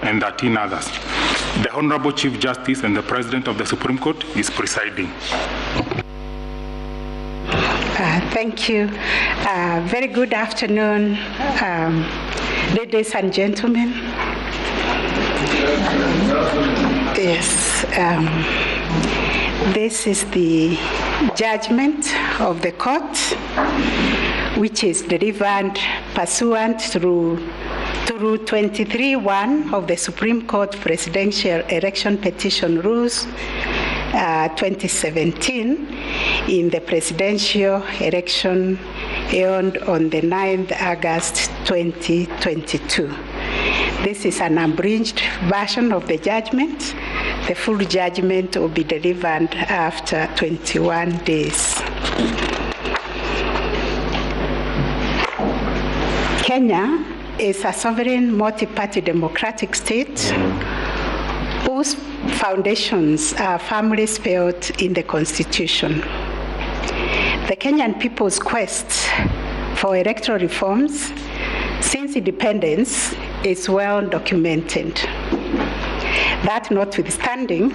and 13 others. The Honorable Chief Justice and the President of the Supreme Court is presiding. Thank you. Very good afternoon, ladies and gentlemen. Yes, this is the judgment of the court, which is delivered pursuant through 23(1) of the Supreme Court Presidential Election Petition Rules 2017 in the presidential election held on the 9th August 2022. This is an abridged version of the judgment. The full judgment will be delivered after 21 days. Kenya is a sovereign multi-party democratic state whose foundations are firmly spelled in the Constitution. The Kenyan people's quest for electoral reforms since independence is well documented. That notwithstanding,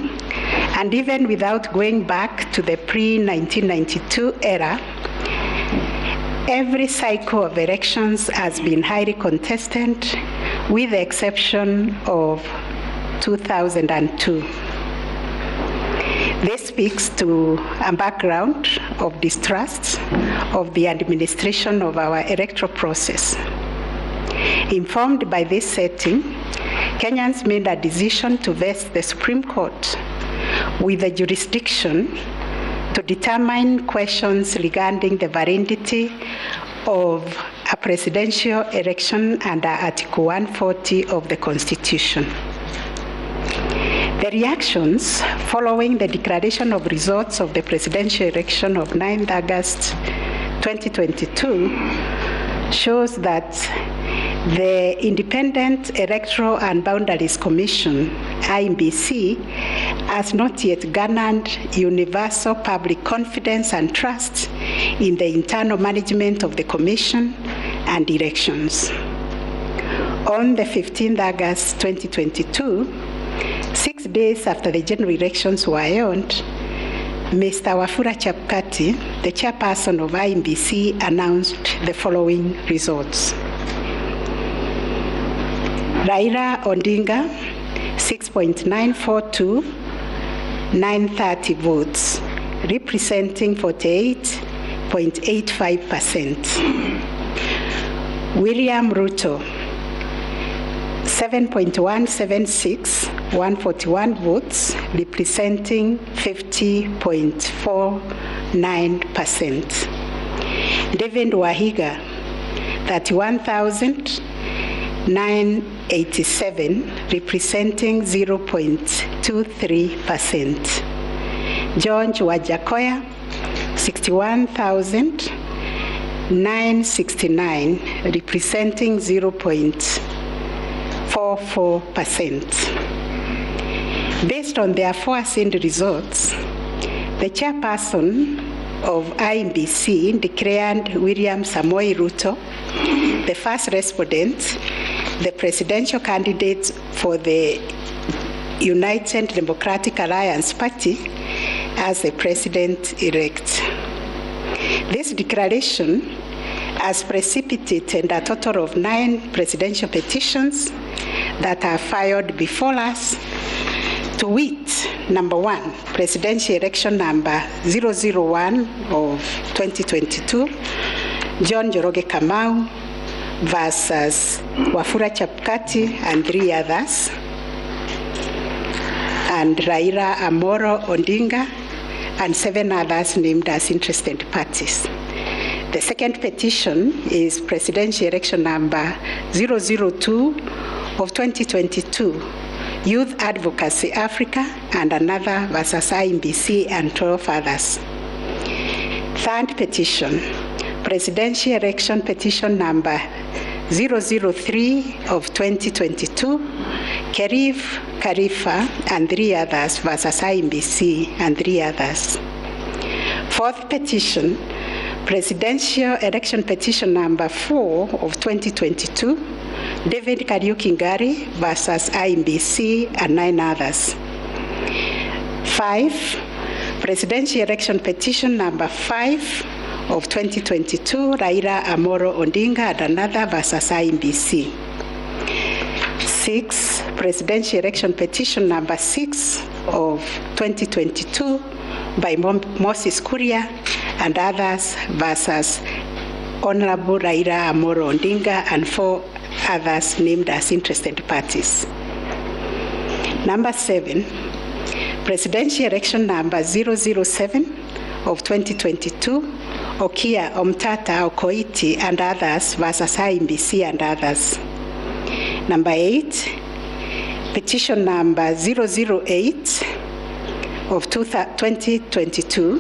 and even without going back to the pre-1992 era, every cycle of elections has been highly contested, with the exception of 2002. This speaks to a background of distrust of the administration of our electoral process. Informed by this setting, Kenyans made a decision to vest the Supreme Court with the jurisdiction to determine questions regarding the validity of a presidential election under Article 140 of the Constitution. The reactions following the declaration of results of the presidential election of 9th August 2022 shows that the Independent Electoral and Boundaries Commission, IEBC, has not yet garnered universal public confidence and trust in the internal management of the Commission and elections. On the 15th August 2022, 6 days after the general elections were held, Mr. Wafula Chebukati, the chairperson of IEBC, announced the following results. Raila Odinga, 6.942, 930 votes, representing 48.85%. William Ruto, 7.176, 141 votes, representing 50.49%. David Wahiga, 31,987, representing 0.23%. George Wajakoya, 61,969, representing 0.44%. Based on the aforesaid results, the chairperson of IEBC declared William Samoei Ruto the first respondent, the presidential candidate for the United Democratic Alliance Party, as the president-elect. This declaration has precipitated a total of 9 presidential petitions that are filed before us, to wit, number 1, presidential election number 001 of 2022, John Njoroge Kamau versus Wafula Chebukati and 3 others, and Raila Amolo Odinga and 7 others named as interested parties. The second petition is presidential election number 002 of 2022, Youth Advocacy Africa and another versus IEBC and 12 others. Third petition, presidential election petition number 003 of 2022, Kerif Khalifa and 3 others versus IEBC and 3 others. Fourth petition, presidential election petition number 4 of 2022, David Kariuki Ngari versus IEBC and 9 others. 5, Presidential Election Petition number 5 of 2022, Raila Amolo Odinga and another versus IEBC. 6, Presidential Election Petition number 6 of 2022 by Moses Kuria and others versus Honorable Raila Amolo Odinga and 4 others named as interested parties. Number 7, Presidential Election number 007 of 2022, Okia Omtata Okoiti and others versus IEBC and others. Number 8, Petition number 008 of 2022,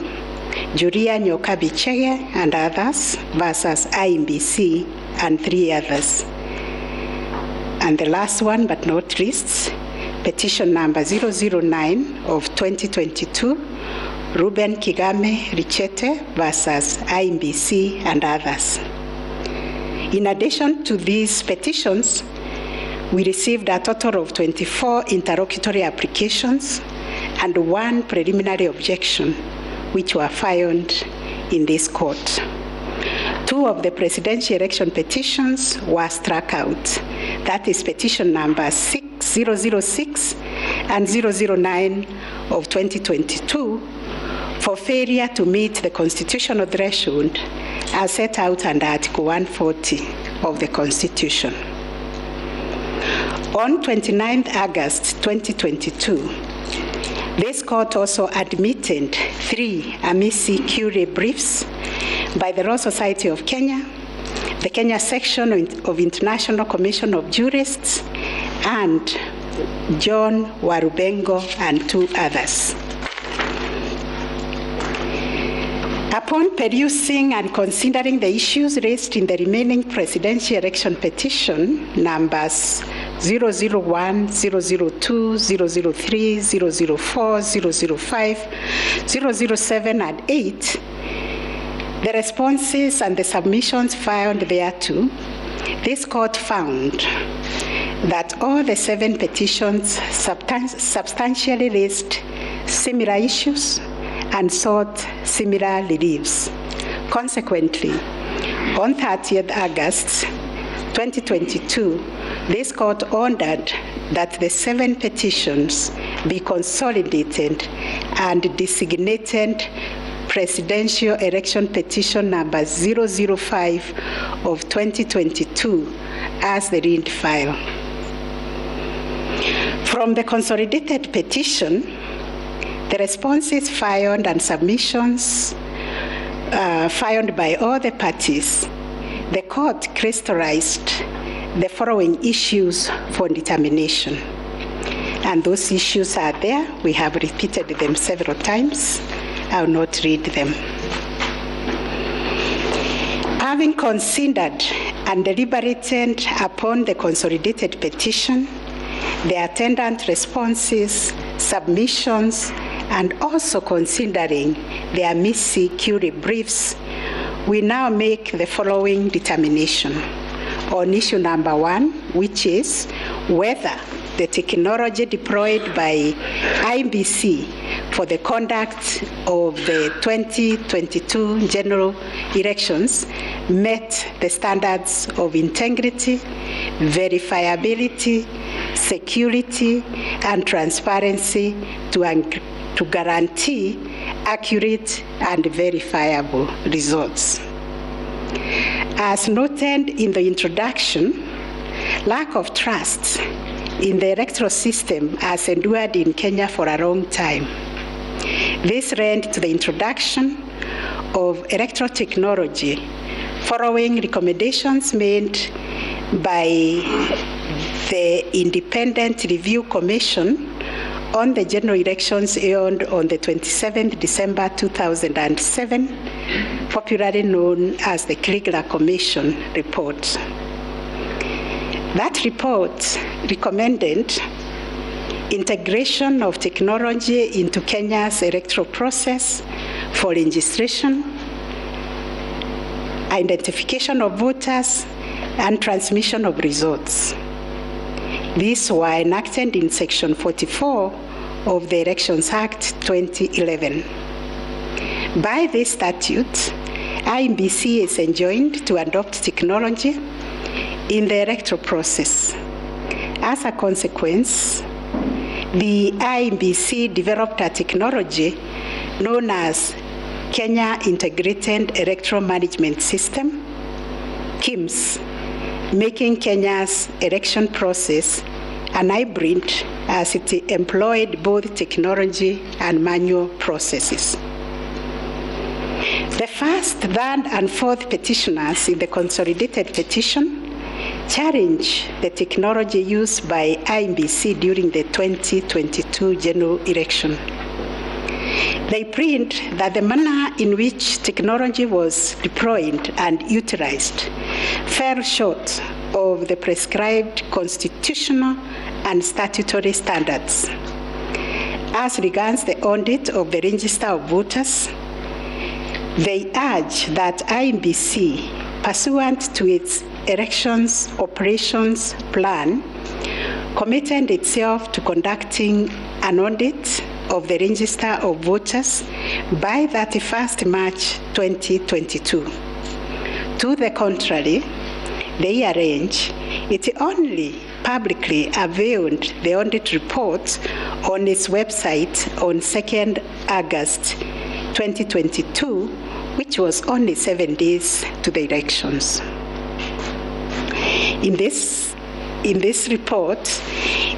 Julia Nyokabi Chege and others versus IEBC and 3 others. And the last one but not least, Petition number 009 of 2022, Ruben Kigame Richete versus IEBC and others. In addition to these petitions, we received a total of 24 interlocutory applications and 1 preliminary objection, which were filed in this court. 2 of the presidential election petitions were struck out. That is petition number 006 and 009 of 2022 for failure to meet the constitutional threshold as set out under Article 140 of the Constitution. On 29 August 2022, this court also admitted 3 amici curiae briefs by the Law Society of Kenya, the Kenya section of International Commission of Jurists, and John Warubengo and 2 others. Upon perusing and considering the issues raised in the remaining presidential election petition numbers 001, 002, 003, 004, 005, 007, and 8, the responses and the submissions filed thereto, this court found that all the 7 petitions substantially raised similar issues and sought similar reliefs. Consequently, on 30th August 2022, this court ordered that the 7 petitions be consolidated and designated Presidential Election Petition number 005 of 2022 as the read file. From the consolidated petition, the responses filed and submissions filed by all the parties, the court crystallized the following issues for determination. And those issues are there. We have repeated them several times. I will not read them. Having considered and deliberated upon the consolidated petition, the attendant responses, submissions, and also considering the amici curiae briefs, we now make the following determination on issue number 1, which is whether the technology deployed by IEBC for the conduct of the 2022 general elections met the standards of integrity, verifiability, security, and transparency to guarantee accurate and verifiable results. As noted in the introduction, lack of trust in the electoral system has endured in Kenya for a long time. This led to the introduction of electoral technology following recommendations made by the Independent Review Commission on the general elections held on the 27th December 2007, popularly known as the Kriegler Commission report. That report recommended integration of technology into Kenya's electoral process for registration, identification of voters, and transmission of results. These were enacted in Section 44 of the Elections Act 2011. By this statute, IEBC is enjoined to adopt technology in the electoral process. As a consequence, the IEBC developed a technology known as Kenya Integrated Electoral Management System, KIMS, making Kenya's election process an hybrid as it employed both technology and manual processes. The first, third, and fourth petitioners in the consolidated petition challenge the technology used by IEBC during the 2022 general election. They plead that the manner in which technology was deployed and utilized fell short of the prescribed constitutional and statutory standards. As regards the audit of the register of voters, they urge that IEBC, pursuant to its elections operations plan, committed itself to conducting an audit of the register of voters by 31st March 2022. To the contrary, they arrange it only publicly availed the audit report on its website on 2nd August 2022, which was only 7 days to the elections. In this report,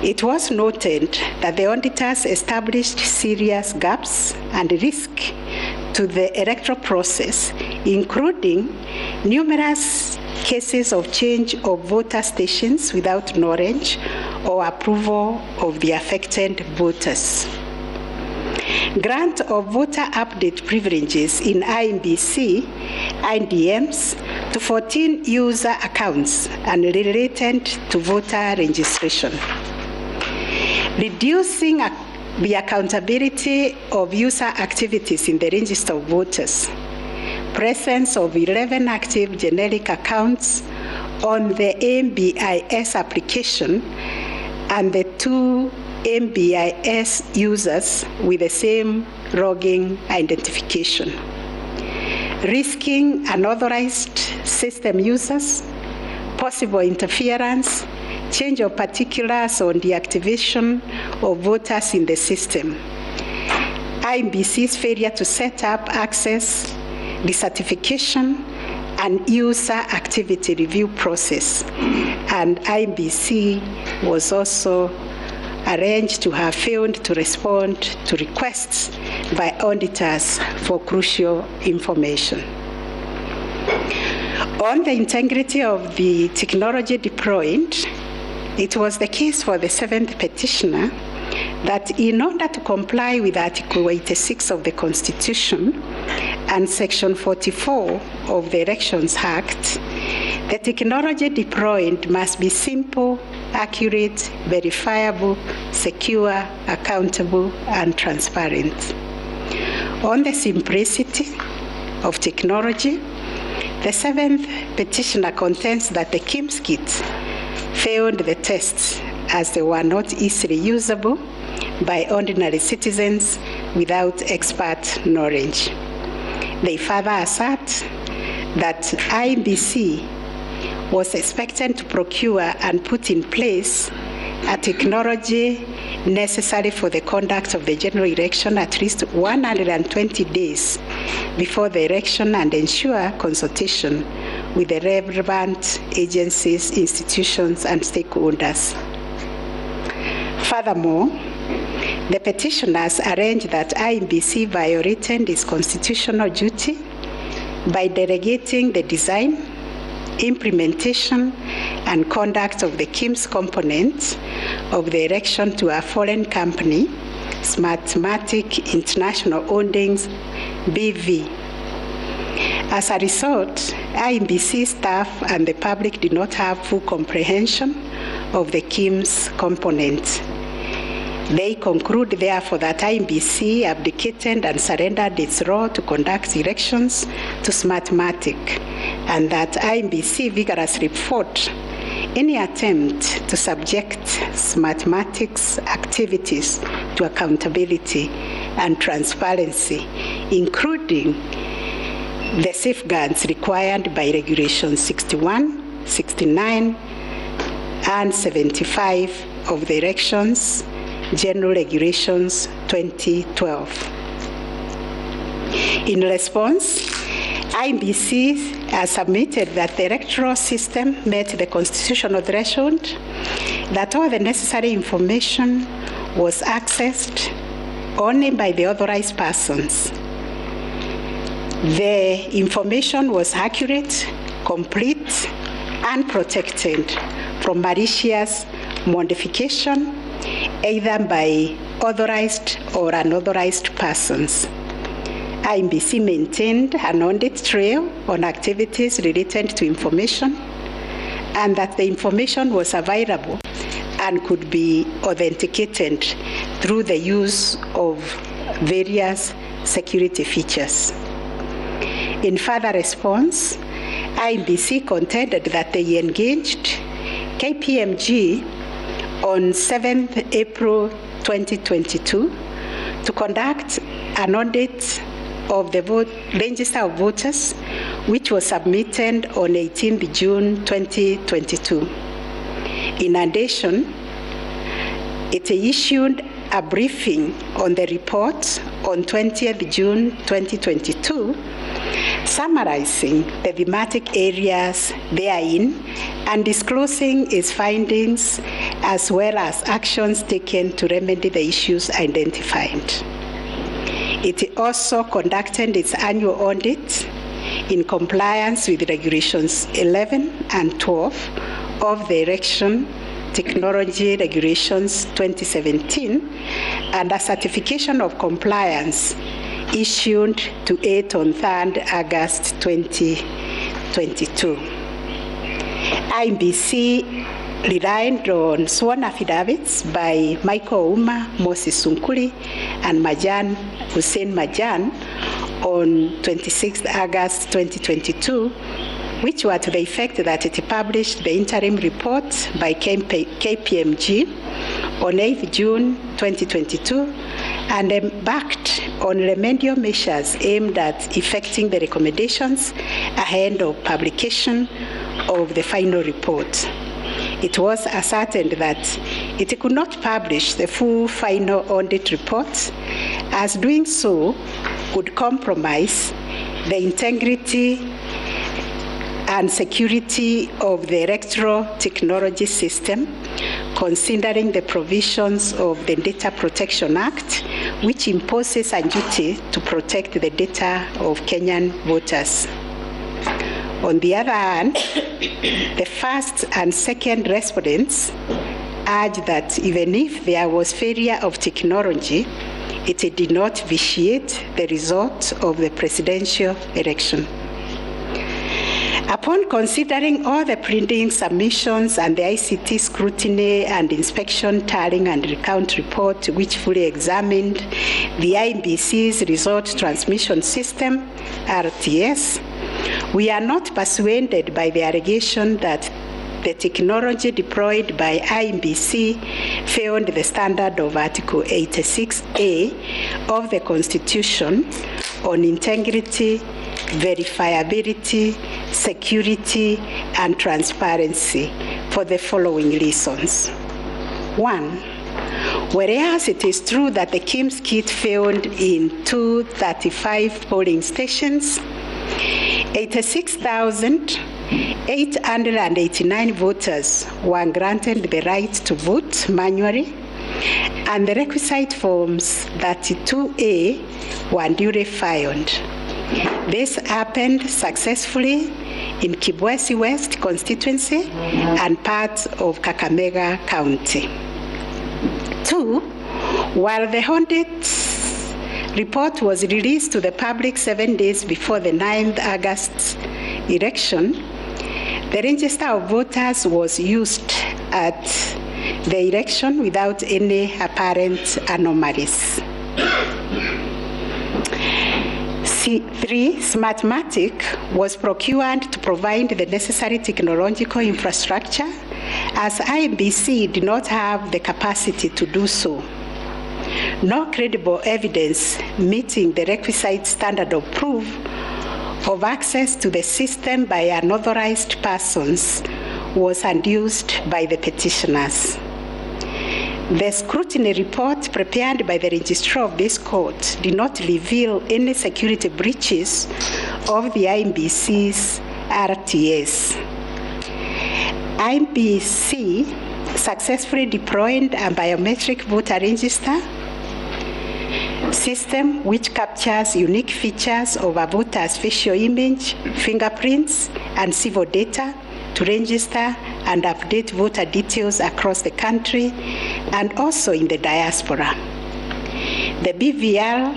it was noted that the auditors established serious gaps and risk to the electoral process, including numerous cases of change of voter stations without knowledge or approval of the affected voters. Grant of voter update privileges in IEBC, IDMs, to 14 user accounts and related to voter registration. Reducing the accountability of user activities in the register of voters. Presence of 11 active generic accounts on the MBIS application and the 2 MBIS users with the same logging identification. Risking unauthorized system users, possible interference, change of particulars on the activation of voters in the system. IEBC's failure to set up access, decertification, and user activity review process. And IEBC was also arranged to have failed to respond to requests by auditors for crucial information. On the integrity of the technology deployed, it was the case for the seventh petitioner that in order to comply with Article 86 of the Constitution and Section 44 of the Elections Act, the technology deployed must be simple, accurate, verifiable, secure, accountable, and transparent. On the simplicity of technology, the seventh petitioner contends that the KIMS kit failed the test as they were not easily usable by ordinary citizens without expert knowledge. They further assert that IEBC was expected to procure and put in place a technology necessary for the conduct of the general election at least 120 days before the election and ensure consultation with the relevant agencies, institutions, and stakeholders. Furthermore, the petitioners arranged that IEBC violated its constitutional duty by delegating the design, implementation, and conduct of the KIMS component of the election to a foreign company, Smartmatic International Holdings, BV. As a result, IEBC staff and the public did not have full comprehension of the KIMS component. They conclude, therefore, that IEBC abdicated and surrendered its role to conduct elections to Smartmatic, and that IEBC vigorously fought any attempt to subject Smartmatic's activities to accountability and transparency, including the safeguards required by Regulations 61, 69, and 75 of the Elections General Regulations 2012. In response, IEBC has submitted that the electoral system met the constitutional threshold, that all the necessary information was accessed only by the authorized persons. The information was accurate, complete, and protected from malicious modification, either by authorized or unauthorized persons. IEBC maintained an audit trail on activities related to information, and that the information was available and could be authenticated through the use of various security features. In further response, IEBC contended that they engaged KPMG on 7th April 2022 to conduct an audit of the register of voters, which was submitted on 18th June 2022. In addition, it issued a briefing on the report on 20th June 2022, summarizing the thematic areas therein and disclosing its findings as well as actions taken to remedy the issues identified. It also conducted its annual audit in compliance with Regulations 11 and 12 of the Election Technology Regulations 2017 and a certification of compliance issued to it on 3rd August 2022. IEBC relied on sworn affidavits by Michael Ouma, Moses Sunkuri, and Hussein Majan on 26th August 2022, which were to the effect that it published the interim report by KPMG on 8th June 2022 and embarked on remedial measures aimed at effecting the recommendations ahead of publication of the final report. It was ascertained that it could not publish the full final audit report, as doing so would compromise the integrity and security of the electoral technology system, considering the provisions of the Data Protection Act, which imposes a duty to protect the data of Kenyan voters. On the other hand, the first and second respondents urged that even if there was failure of technology, it did not vitiate the result of the presidential election. Upon considering all the printing submissions and the ICT scrutiny and inspection tallying and recount report, which fully examined the IEBC's result transmission system, RTS, we are not persuaded by the allegation that the technology deployed by IEBC failed the standard of Article 86A of the Constitution on integrity, verifiability, security, and transparency for the following reasons. 1, whereas it is true that the KIMS kit failed in 235 polling stations, 86,889 voters were granted the right to vote manually, and the requisite forms 32A were duly filed. This happened successfully in Kibwezi West constituency and parts of Kakamega County. 2, while the audit report was released to the public 7 days before the 9th August election, the register of voters was used at the election without any apparent anomalies. 3, Smartmatic was procured to provide the necessary technological infrastructure, as IEBC did not have the capacity to do so. No credible evidence meeting the requisite standard of proof of access to the system by unauthorized persons was adduced by the petitioners. The scrutiny report prepared by the registrar of this court did not reveal any security breaches of the IEBC's RTS. IEBC successfully deployed a biometric voter register system which captures unique features of a voter's facial image, fingerprints, and civil data to register and update voter details across the country and also in the diaspora. The BVR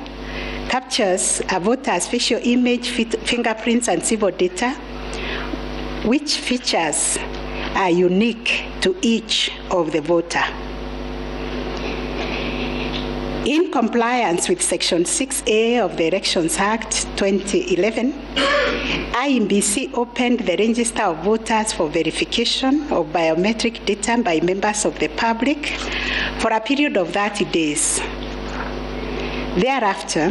captures a voter's facial image, fingerprints, and civil data, which features are unique to each of the voter. In compliance with Section 6A of the Elections Act 2011, IEBC opened the register of voters for verification of biometric data by members of the public for a period of 30 days. Thereafter,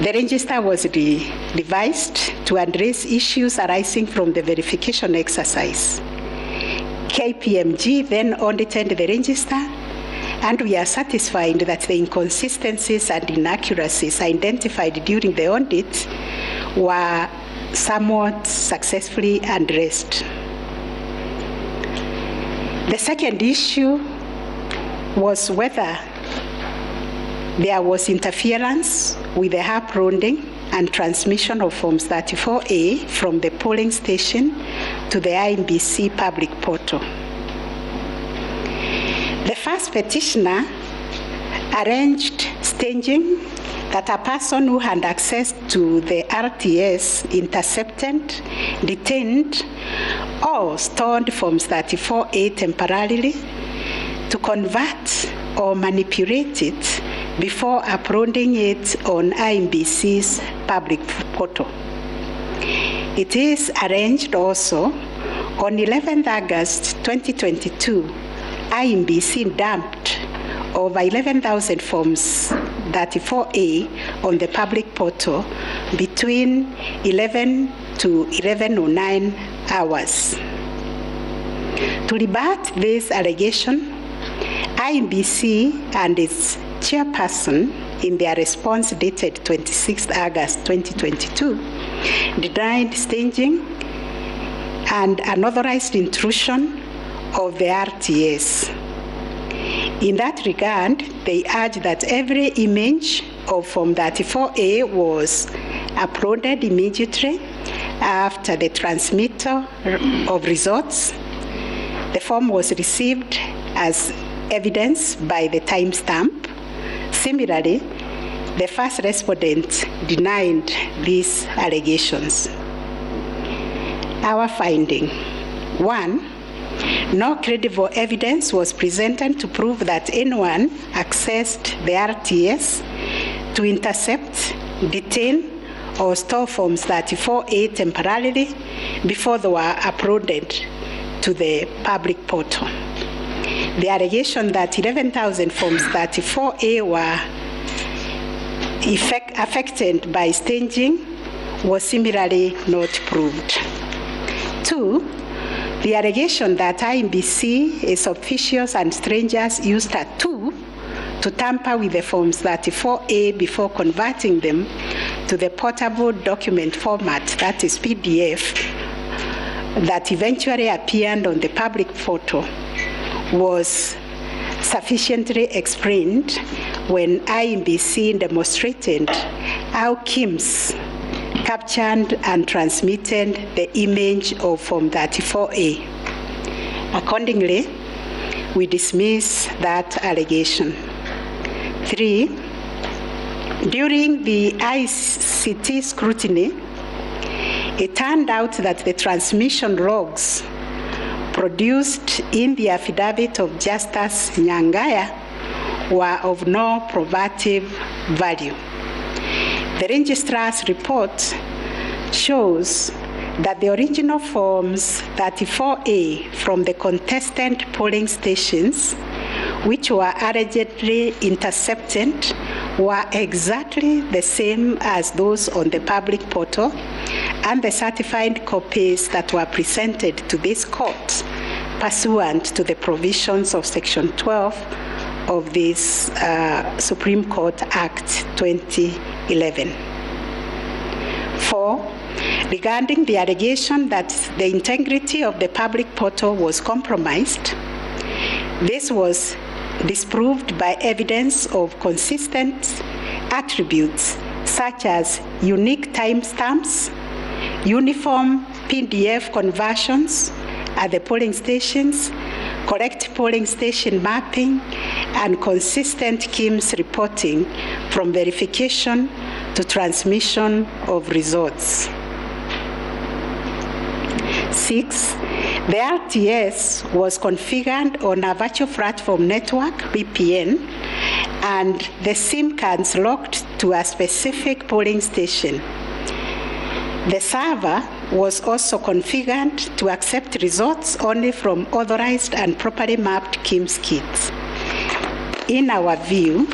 the register was revised to address issues arising from the verification exercise. KPMG then audited the register, and we are satisfied that the inconsistencies and inaccuracies identified during the audit were somewhat successfully addressed. The second issue was whether there was interference with the uploading and transmission of Forms 34A from the polling station to the IEBC public portal. The first petitioner arranged staging that a person who had access to the RTS intercepted, detained, or stored Forms 34A temporarily to convert or manipulate it before uploading it on IEBC's public portal. It is arranged also on 11th August 2022, IEBC dumped over 11,000 Forms 34A on the public portal between 11 to 11:09 hours. To rebut this allegation, IEBC and its chairperson, in their response dated 26th August 2022, denied staging and unauthorized intrusion of the RTS. In that regard, they urge that every image of Form 34A was uploaded immediately after the transmittal of results. The form was received as evidence by the timestamp. Similarly, the first respondent denied these allegations. Our finding: 1, no credible evidence was presented to prove that anyone accessed the RTS to intercept, detain, or store Forms 34A temporarily before they were uploaded to the public portal. The allegation that 11,000 Forms 34A were affected by staging was similarly not proved. 2, the allegation that IEBC, its officials and strangers used a tool to tamper with the Forms 34A before converting them to the portable document format, that is PDF, that eventually appeared on the public portal, was sufficiently explained when IEBC demonstrated how KIMS captured and transmitted the image of Form 34A. Accordingly, we dismiss that allegation. 3, during the ICT scrutiny, it turned out that the transmission logs produced in the affidavit of Justice Nyangaya were of no probative value. The registrar's report shows that the original forms 34A from the contestant polling stations, which were allegedly intercepted, were exactly the same as those on the public portal, and the certified copies that were presented to this court pursuant to the provisions of Section 12 of this Supreme Court Act 2011. 4. Regarding the allegation that the integrity of the public portal was compromised, this was disproved by evidence of consistent attributes such as unique timestamps, uniform PDF conversions at the polling stations, correct polling station mapping, and consistent KIMS reporting from verification to transmission of results. 6. The RTS was configured on a virtual platform network, VPN, and the SIM cards locked to a specific polling station. The server was also configured to accept results only from authorized and properly mapped KIMS kits. In our view,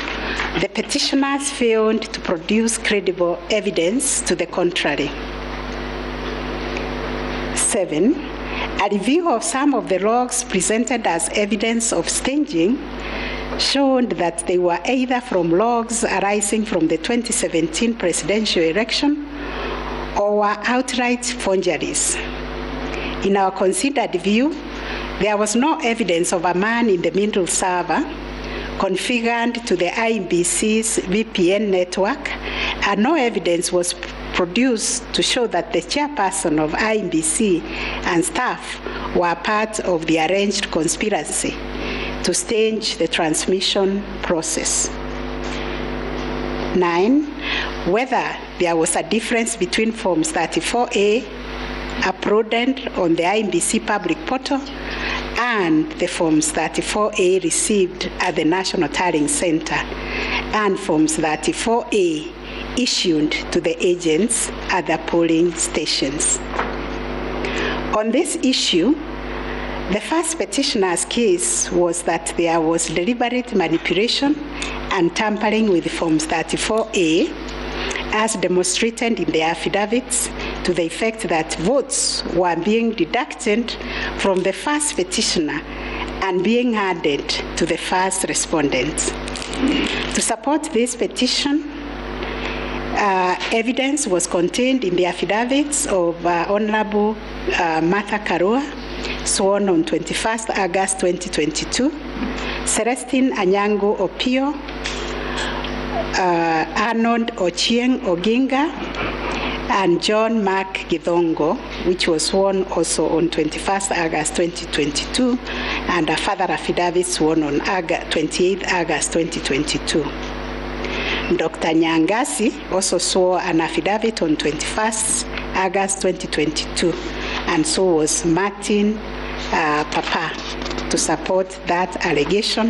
the petitioners failed to produce credible evidence to the contrary. 7. A review of some of the logs presented as evidence of staging showed that they were either from logs arising from the 2017 presidential election or were outright forgeries. In our considered view, there was no evidence of a man-in-the-middle server configured to the IEBC's VPN network, and no evidence was produced to show that the chairperson of IEBC and staff were part of the arranged conspiracy to stage the transmission process. 9. Whether there was a difference between Forms 34A uploaded on the IEBC public portal and the Forms 34A received at the National Tallying Center and Forms 34A issued to the agents at the polling stations. On this issue, the first petitioner's case was that there was deliberate manipulation and tampering with Forms 34A, as demonstrated in the affidavits, to the effect that votes were being deducted from the first petitioner and being added to the first respondent. To support this petition, evidence was contained in the affidavits of Honorable Martha Karua, sworn on 21st August 2022, Celestine Anyango Opio, Arnold Ochieng Oginga, and John Mark Githongo, which was sworn also on 21st August 2022, and a further affidavit sworn on 28th August 2022. Dr. Nyangasi also swore an affidavit on 21st August 2022, and so was Martin Papa, to support that allegation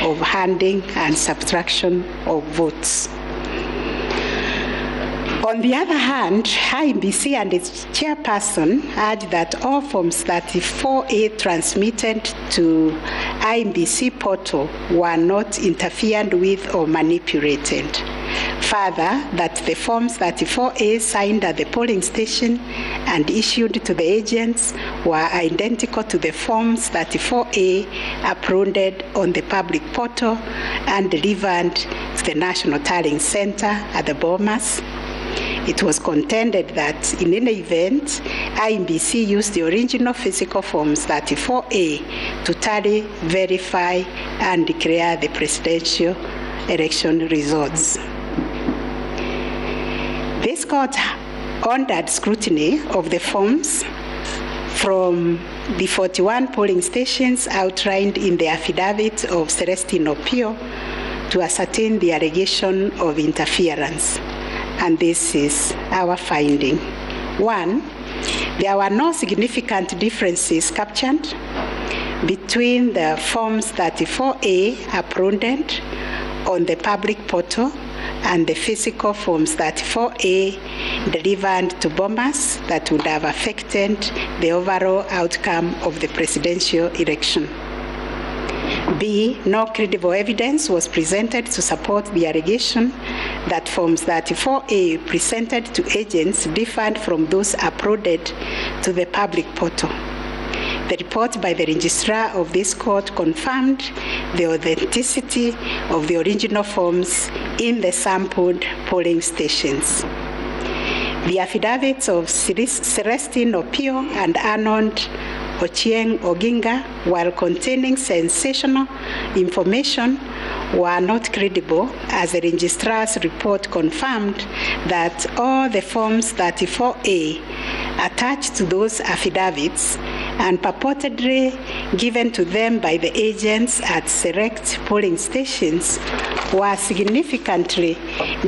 of handing and subtraction of votes. On the other hand, IEBC and its chairperson urged that all Forms 34A transmitted to IEBC portal were not interfered with or manipulated. Further, that the Forms 34A signed at the polling station and issued to the agents were identical to the Forms 34A uploaded on the public portal and delivered to the National Tallying Center at the Bomas. It was contended that in any event, IEBC used the original physical Forms 34A to tally, verify, and declare the presidential election results. This court ordered scrutiny of the forms from the 41 polling stations outlined in the affidavit of Celestine Opio to ascertain the allegation of interference. And this is our finding. One, there were no significant differences captured between the Forms 34A uploaded on the public portal and the physical Forms 34A delivered to bombers that would have affected the overall outcome of the presidential election. B, no credible evidence was presented to support the allegation that Forms 34A presented to agents differed from those uploaded to the public portal. The report by the registrar of this court confirmed the authenticity of the original forms in the sampled polling stations. The affidavits of Celestine Opio and Arnold Ochieng Oginga, while containing sensational information, were not credible, as the registrar's report confirmed that all the Forms 34A attached to those affidavits and purportedly given to them by the agents at select polling stations were significantly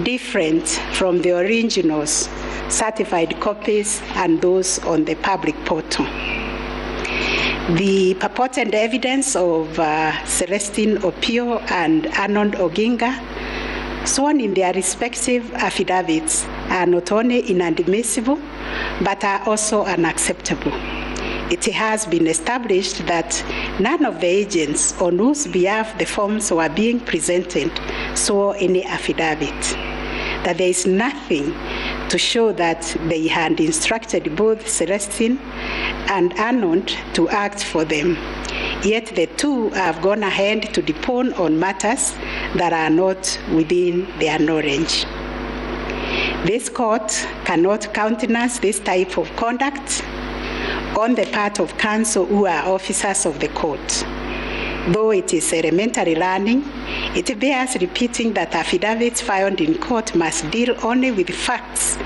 different from the originals, certified copies, and those on the public portal. The purported evidence of Celestine Opio and Arnold Oginga, sworn in their respective affidavits, are not only inadmissible, but are also unacceptable. It has been established that none of the agents on whose behalf the forms were being presented swore any affidavit, that there is nothing to show that they had instructed both Celestine and Arnold to act for them. Yet the two have gone ahead to depone on matters that are not within their knowledge. This court cannot countenance this type of conduct on the part of counsel who are officers of the court. Though it is elementary learning, it bears repeating that affidavits filed in court must deal only with facts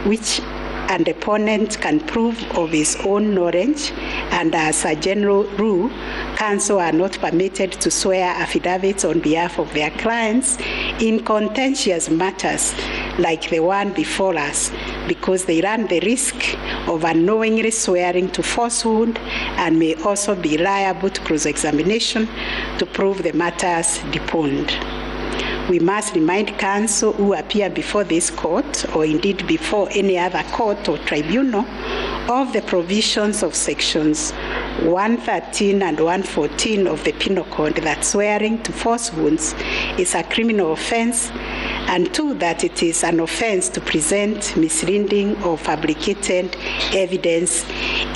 which an opponent can prove of his own knowledge, and as a general rule, counsel are not permitted to swear affidavits on behalf of their clients in contentious matters like the one before us, because they run the risk of unknowingly swearing to falsehood and may also be liable to cross-examination to prove the matters deponed. We must remind counsel who appear before this court, or indeed before any other court or tribunal, of the provisions of sections 113 and 114 of the Penal Code that swearing to falsehoods is a criminal offense, and two, that it is an offense to present misleading or fabricated evidence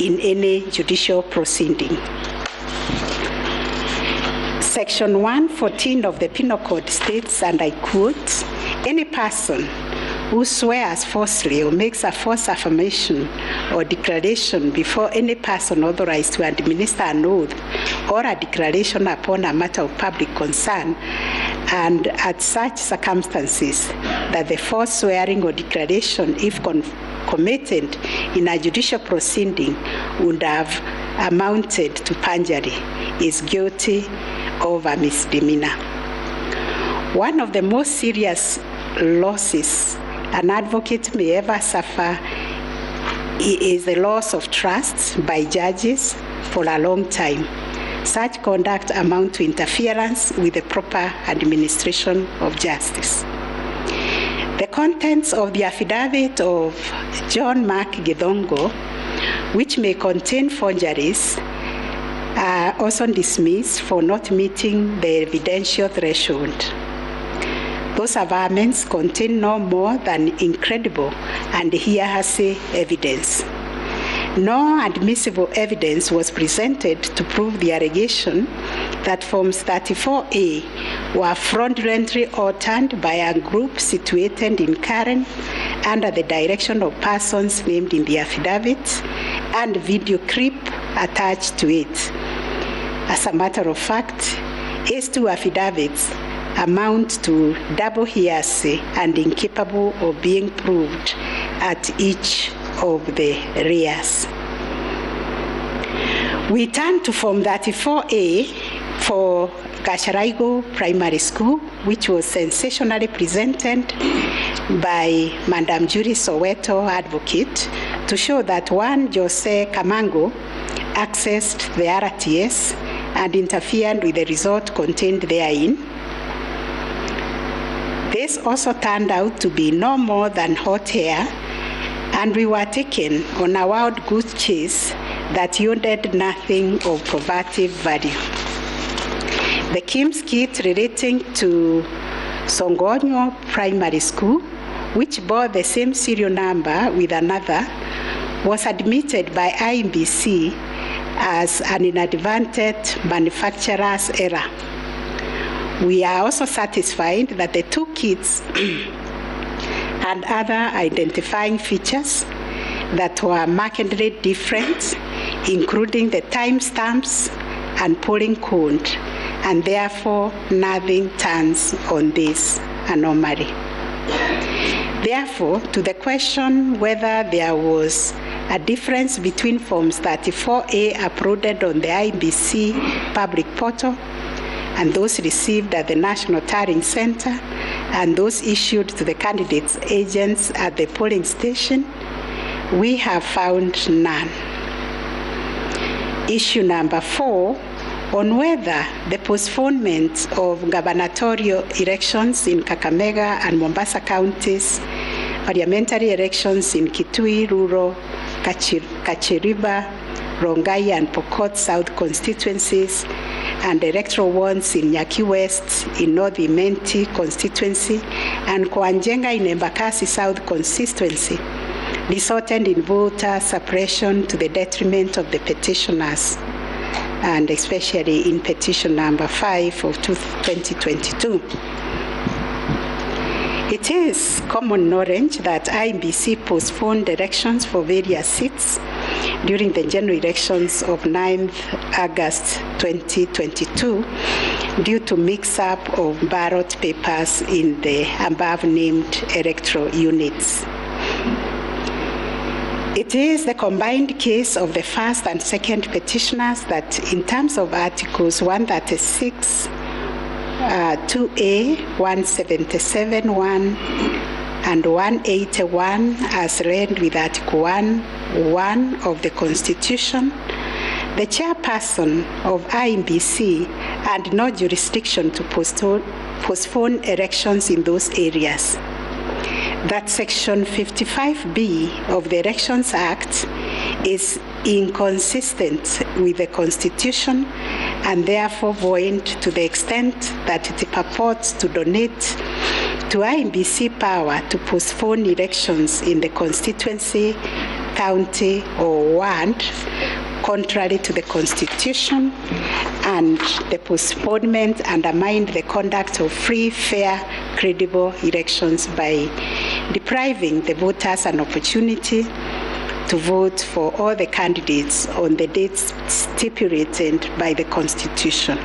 in any judicial proceeding. Section 114 of the Penal Code states, and I quote, "Any person who swears falsely or makes a false affirmation or declaration before any person authorized to administer an oath or a declaration upon a matter of public concern, and at such circumstances that the false swearing or declaration, if committed in a judicial proceeding, would have amounted to perjury, is guilty of a misdemeanor." One of the most serious losses an advocate may ever suffer is the loss of trust by judges for a long time. Such conduct amounts to interference with the proper administration of justice. The contents of the affidavit of John Mark Githongo, which may contain forgeries, are also dismissed for not meeting the evidential threshold. Those averments contain no more than incredible and hearsay evidence. No admissible evidence was presented to prove the allegation that Forms 34A were fraudulently altered by a group situated in Karen under the direction of persons named in the affidavit, and video clip attached to it. As a matter of fact, these two affidavits amount to double hearsay and incapable of being proved at each of the rears. We turn to Form 34A for Gasharaigo Primary School, which was sensationally presented by Madam Judy Soweto, advocate, to show that one Jose Camango accessed the RTS and interfered with the result contained therein. This also turned out to be no more than hot air, and we were taken on a wild goose chase that yielded nothing of probative value. The KIMS kit relating to Songonyo Primary School, which bore the same serial number with another, was admitted by IMBC as an inadvertent manufacturer's error. We are also satisfied that the two kits had other identifying features that were markedly different, including the timestamps and polling code, and therefore nothing turns on this anomaly. Therefore, to the question whether there was a difference between Forms 34A uploaded on the IBC public portal and those received at the National Tallying Center and those issued to the candidates' agents at the polling station, we have found none. Issue number 4, on whether the postponement of gubernatorial elections in Kakamega and Mombasa counties, parliamentary elections in Kitui, Rural, Kachiriba, Rongai and Pokot South constituencies, and electoral ones in Nyaki West in North Imenti constituency and Koanjenga in Embakasi South constituency resulted in voter suppression to the detriment of the petitioners, and especially in petition number 5 of 2022. It is common knowledge that IBC postponed elections for various seats during the general elections of 9th August 2022 due to mix-up of ballot papers in the above-named electoral units. It is the combined case of the first and second petitioners that, in terms of Articles 136, 2A, 177(1), and 181, as read with Article 1 of the Constitution, the chairperson of IMBC had no jurisdiction to postpone elections in those areas. That Section 55B of the Elections Act is inconsistent with the Constitution and therefore void to the extent that it purports to donate to IMBC power to postpone elections in the constituency, county, or ward, contrary to the Constitution, and the postponement undermined the conduct of free, fair, credible elections by depriving the voters an opportunity to vote for all the candidates on the dates stipulated by the Constitution.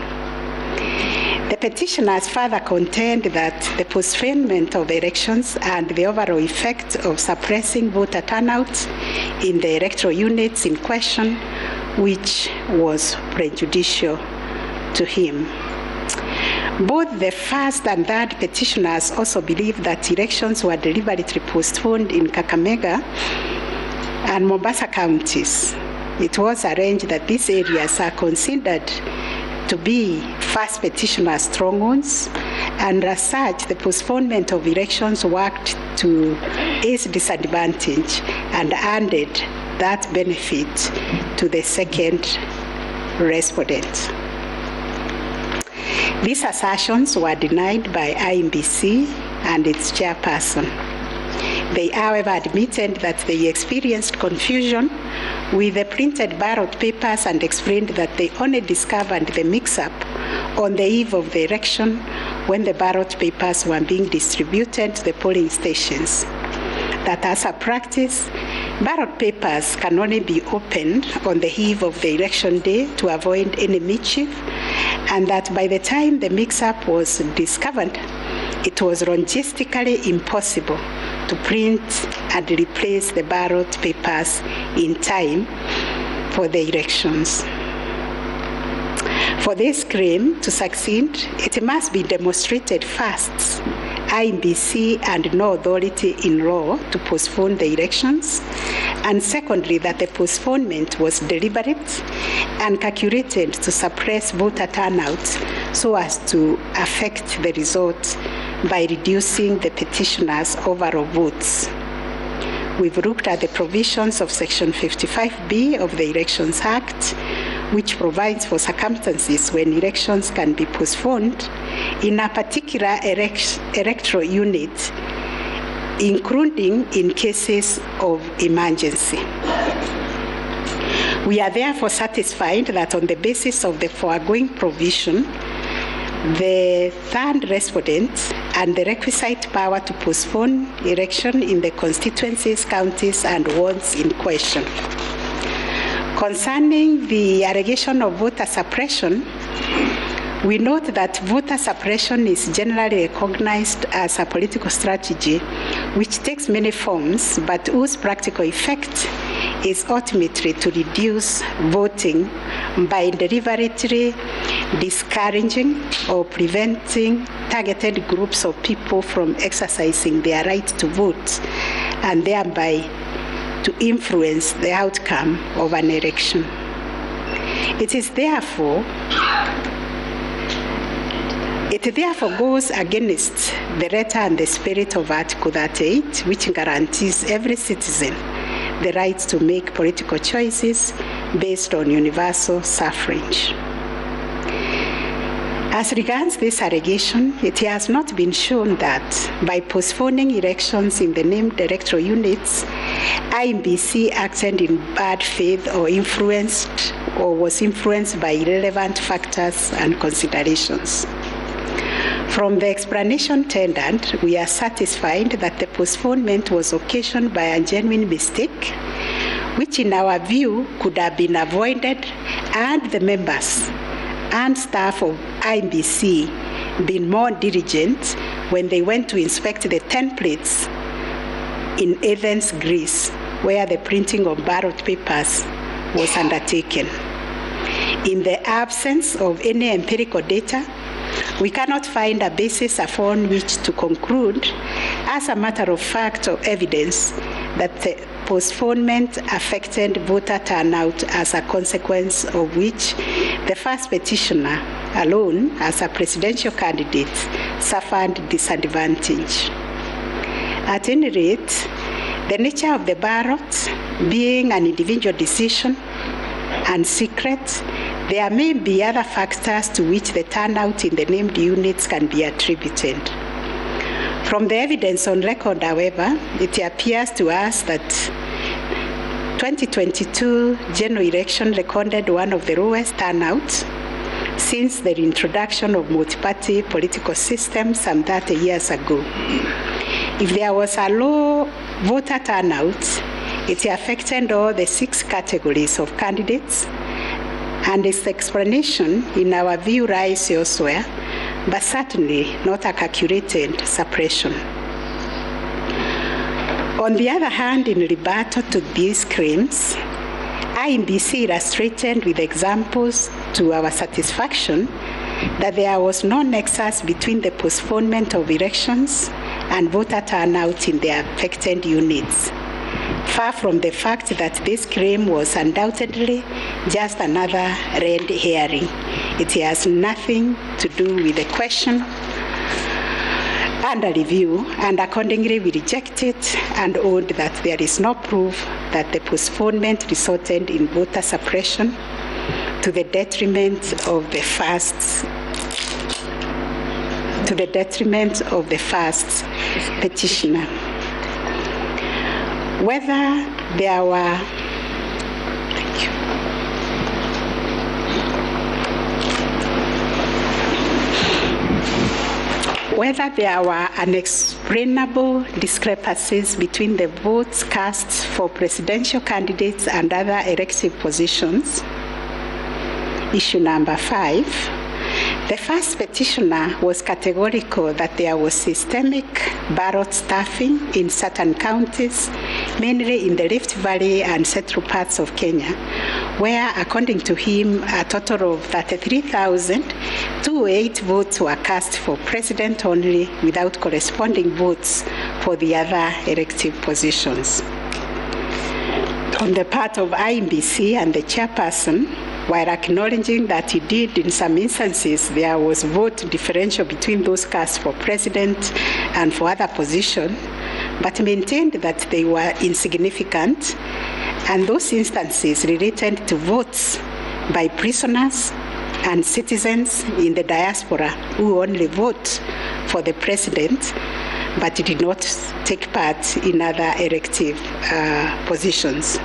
The petitioners further contend that the postponement of elections and the overall effect of suppressing voter turnout in the electoral units in question, which was prejudicial to him. Both the first and third petitioners also believe that elections were deliberately postponed in Kakamega and Mombasa counties. It was arranged that these areas are considered to be first petitioner strongholds, and as such, the postponement of elections worked to his disadvantage and handed that benefit to the second respondent. These assertions were denied by IMBC and its chairperson. They, however, admitted that they experienced confusion with the printed ballot papers and explained that they only discovered the mix-up on the eve of the election when the ballot papers were being distributed to the polling stations. That as a practice, ballot papers can only be opened on the eve of the election day to avoid any mischief, and that by the time the mix-up was discovered, it was logistically impossible to print and replace the ballot papers in time for the elections. For this claim to succeed, it must be demonstrated first IEBC and no authority in law to postpone the elections. And secondly, that the postponement was deliberate and calculated to suppress voter turnout so as to affect the result by reducing the petitioners' overall votes. We've looked at the provisions of Section 55B of the Elections Act, which provides for circumstances when elections can be postponed in a particular electoral unit, including in cases of emergency. We are therefore satisfied that on the basis of the foregoing provision, the third respondent and the requisite power to postpone election in the constituencies, counties, and wards in question. Concerning the allegation of voter suppression, we note that voter suppression is generally recognized as a political strategy which takes many forms, but whose practical effect is ultimately to reduce voting by deliberately discouraging or preventing targeted groups of people from exercising their right to vote and thereby to influence the outcome of an election. It therefore goes against the letter and the spirit of Article 38, which guarantees every citizen the right to make political choices based on universal suffrage. As regards this allegation, it has not been shown that by postponing elections in the named electoral units, IEBC acted in bad faith or was influenced by irrelevant factors and considerations. From the explanation tendered, we are satisfied that the postponement was occasioned by a genuine mistake, which in our view could have been avoided and the members and staff of IEBC been more diligent when they went to inspect the templates in Athens, Greece, where the printing of ballot papers was undertaken. In the absence of any empirical data, we cannot find a basis upon which to conclude, as a matter of fact or evidence, that the postponement affected voter turnout, as a consequence of which the first petitioner alone, as a presidential candidate, suffered disadvantage. At any rate, the nature of the ballot being an individual decision and secret, there may be other factors to which the turnout in the named units can be attributed. From the evidence on record, however, it appears to us that 2022 general election recorded one of the lowest turnouts since the introduction of multi-party political system some 30 years ago. If there was a low voter turnout, it affected all the 6 categories of candidates, and its explanation, in our view, lies elsewhere, but certainly not a calculated suppression. On the other hand, in rebuttal to these claims, IEBC illustrated with examples to our satisfaction that there was no nexus between the postponement of elections and voter turnout in the affected units. Far from the fact that this claim was undoubtedly just another red herring, it has nothing to do with the question under review, and accordingly we reject it and hold that there is no proof that the postponement resulted in voter suppression to the detriment of the first petitioner. Whether there were unexplainable discrepancies between the votes cast for presidential candidates and other elective positions, issue number 5, The first petitioner was categorical that there was systemic ballot stuffing in certain counties, mainly in the Rift Valley and central parts of Kenya, where, according to him, a total of 33,208 votes were cast for president only, without corresponding votes for the other elective positions. On the part of IEBC and the chairperson, while acknowledging that he did, in some instances, there was vote differential between those cast for president and for other positions, but maintained that they were insignificant, and those instances related to votes by prisoners and citizens in the diaspora who only vote for the president, but did not take part in other elective positions.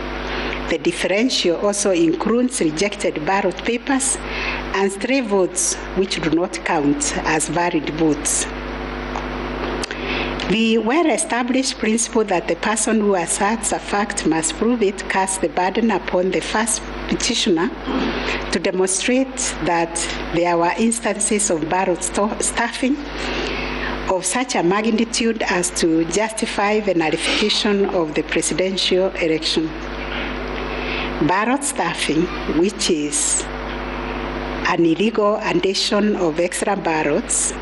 The differential also includes rejected ballot papers and stray votes, which do not count as valid votes. The well-established principle that the person who asserts a fact must prove it casts the burden upon the first petitioner to demonstrate that there were instances of ballot stuffing of such a magnitude as to justify the nullification of the presidential election. Ballot stuffing, which is an illegal addition of extra ballots,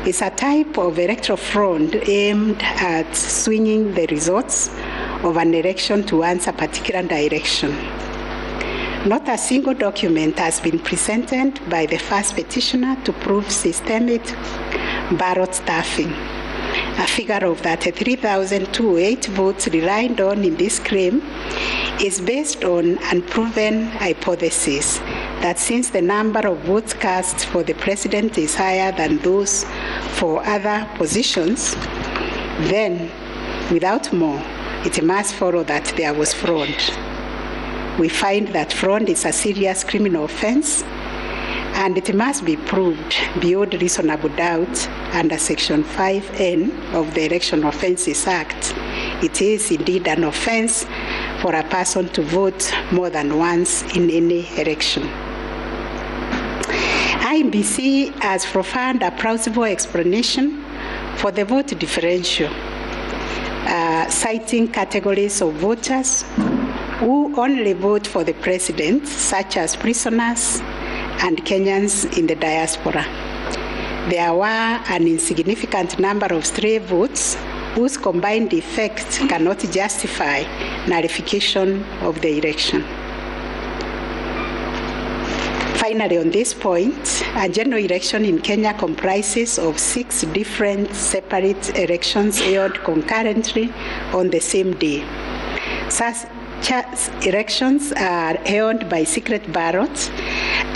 is a type of electoral fraud aimed at swinging the results of an election towards a particular direction. Not a single document has been presented by the first petitioner to prove systemic ballot stuffing. A figure of 33,208 votes relied on in this claim is based on unproven hypothesis that since the number of votes cast for the president is higher than those for other positions, then, without more, it must follow that there was fraud. We find that fraud is a serious criminal offense, and it must be proved beyond reasonable doubt under Section 5N of the Election Offences Act. It is indeed an offense for a person to vote more than once in any election. IEBC has provided a plausible explanation for the vote differential, citing categories of voters who only vote for the president, such as prisoners and Kenyans in the diaspora. There were an insignificant number of stray votes whose combined effect cannot justify nullification of the election. Finally, on this point, a general election in Kenya comprises of 6 different separate elections held concurrently on the same day. Such elections are held by secret ballots,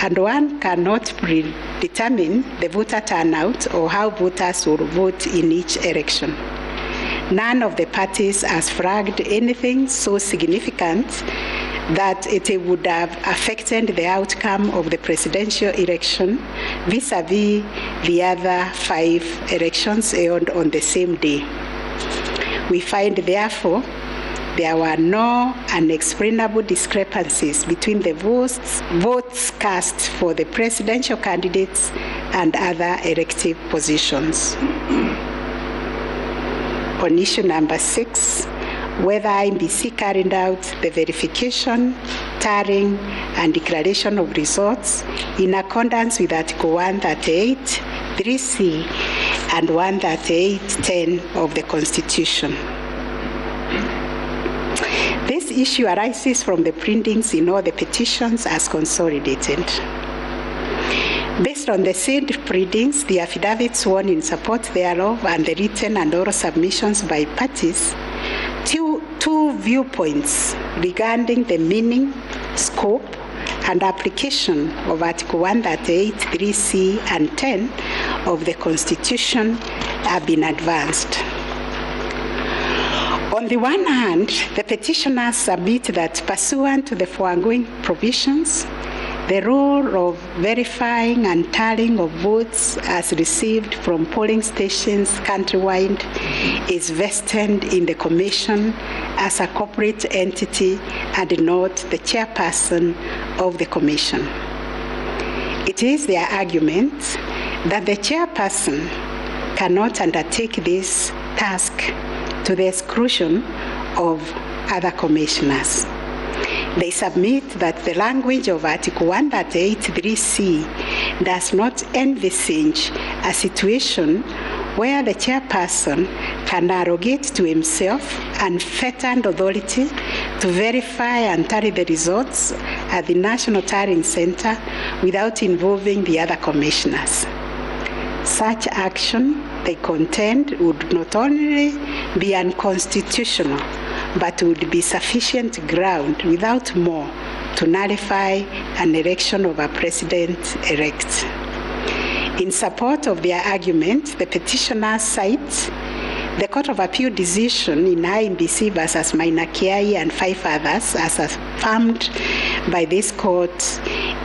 and one cannot predetermine the voter turnout or how voters will vote in each election. None of the parties has flagged anything so significant that it would have affected the outcome of the presidential election vis-a-vis the other 5 elections held on the same day. We find, therefore, there were no unexplainable discrepancies between the votes cast for the presidential candidates and other elective positions. On issue number 6, whether IEBC carried out the verification, tallying, and declaration of results in accordance with Article 138, 3C, and 138.10 of the Constitution. This issue arises from the printings in all the petitions as consolidated. Based on the said printings, the affidavits sworn in support thereof, and the written and oral submissions by parties, two viewpoints regarding the meaning, scope, and application of Article 138, 3C, and 10 of the Constitution have been advanced. On the one hand, the petitioners submit that pursuant to the foregoing provisions, the role of verifying and tallying of votes as received from polling stations countrywide is vested in the Commission as a corporate entity and not the chairperson of the Commission. It It is their argument that the chairperson cannot undertake this task to the exclusion of other commissioners. They submit that the language of Article 138(3)(c does not envisage a situation where the chairperson can arrogate to himself unfettered authority to verify and tally the results at the National Tallying Center without involving the other commissioners. Such action, they contend, would not only be unconstitutional, but would be sufficient ground without more to nullify an election of a president-elect. In support of their argument, the petitioners cite the Court of Appeal decision in IMBC versus Mainakiai and 5 others as affirmed by this court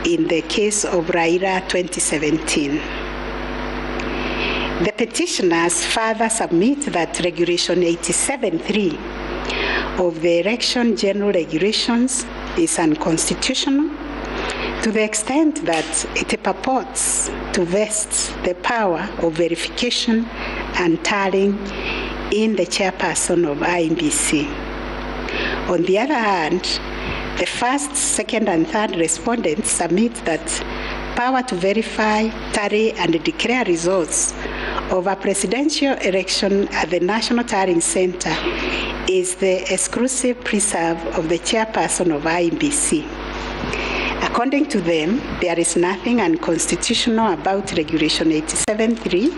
in the case of Raila 2017. The petitioners further submit that Regulation 87(3) of the Election General Regulations is unconstitutional to the extent that it purports to vest the power of verification and tallying in the chairperson of IMBC. On the other hand, the first, second, and third respondents submit that power to verify, tally, and declare results of a presidential election at the National Tallying Center is the exclusive preserve of the chairperson of IMBC. According to them, there is nothing unconstitutional about Regulation 87(3)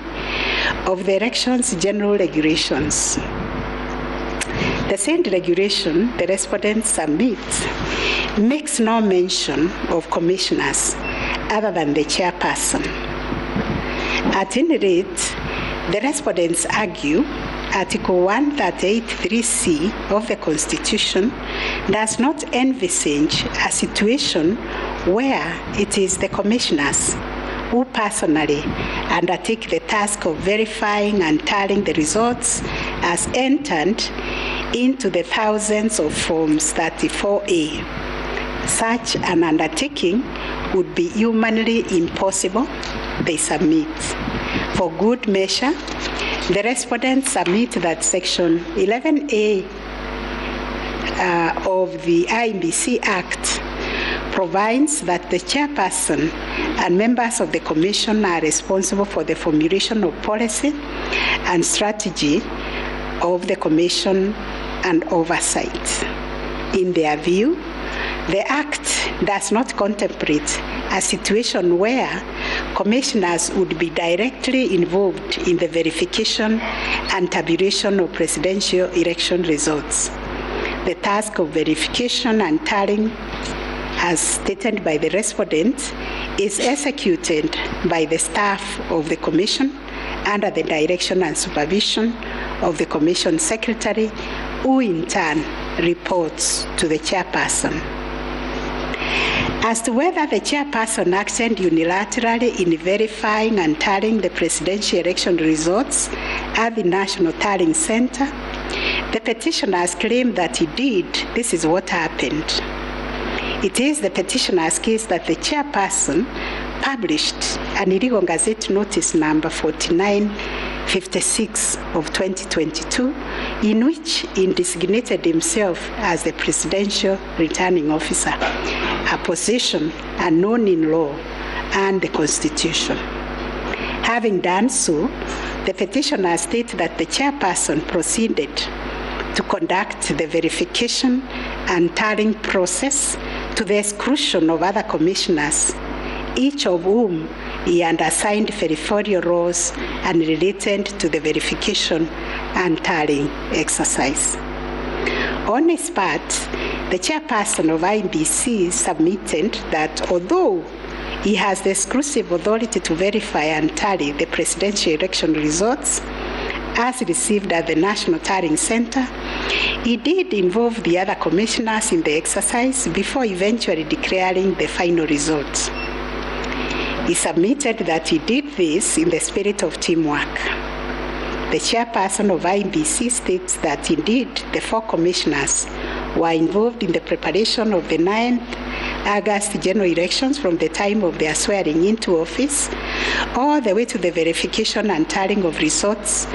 of the Elections General Regulations. The said regulation, the respondents submit, makes no mention of commissioners other than the chairperson. At any rate, the respondents argue Article 138(3)(c of the Constitution does not envisage a situation where it is the commissioners who personally undertake the task of verifying and tallying the results as entered into the thousands of Forms 34A. Such an undertaking would be humanly impossible, they submit. For good measure, the respondents submit that Section 11A of the IMBC Act provides that the chairperson and members of the commission are responsible for the formulation of policy and strategy of the commission and oversight. In their view, the Act does not contemplate a situation where commissioners would be directly involved in the verification and tabulation of presidential election results. The task of verification and tallying, as stated by the respondent, is executed by the staff of the Commission under the direction and supervision of the Commission Secretary, who in turn reports to the chairperson. As to whether the chairperson acted unilaterally in verifying and tallying the presidential election results at the National Tallying Center, the petitioners claim that he did. This is what happened. It is the petitioner's case that the chairperson published an illegal Gazette Notice number 4956 of 2022, in which he designated himself as the presidential returning officer, a position unknown in law and the Constitution. Having done so, the petitioners state that the chairperson proceeded to conduct the verification and tallying process to the exclusion of other commissioners, each of whom he had assigned territorial roles and related to the verification and tallying exercise. On his part, the chairperson of IMBC submitted that although he has the exclusive authority to verify and tally the presidential election results as received at the National Tallying Center, he did involve the other commissioners in the exercise before eventually declaring the final results. He submitted that he did this in the spirit of teamwork. The chairperson of IMBC states that indeed the 4 commissioners were involved in the preparation of the 9th August general elections from the time of their swearing into office all the way to the verification and tallying of results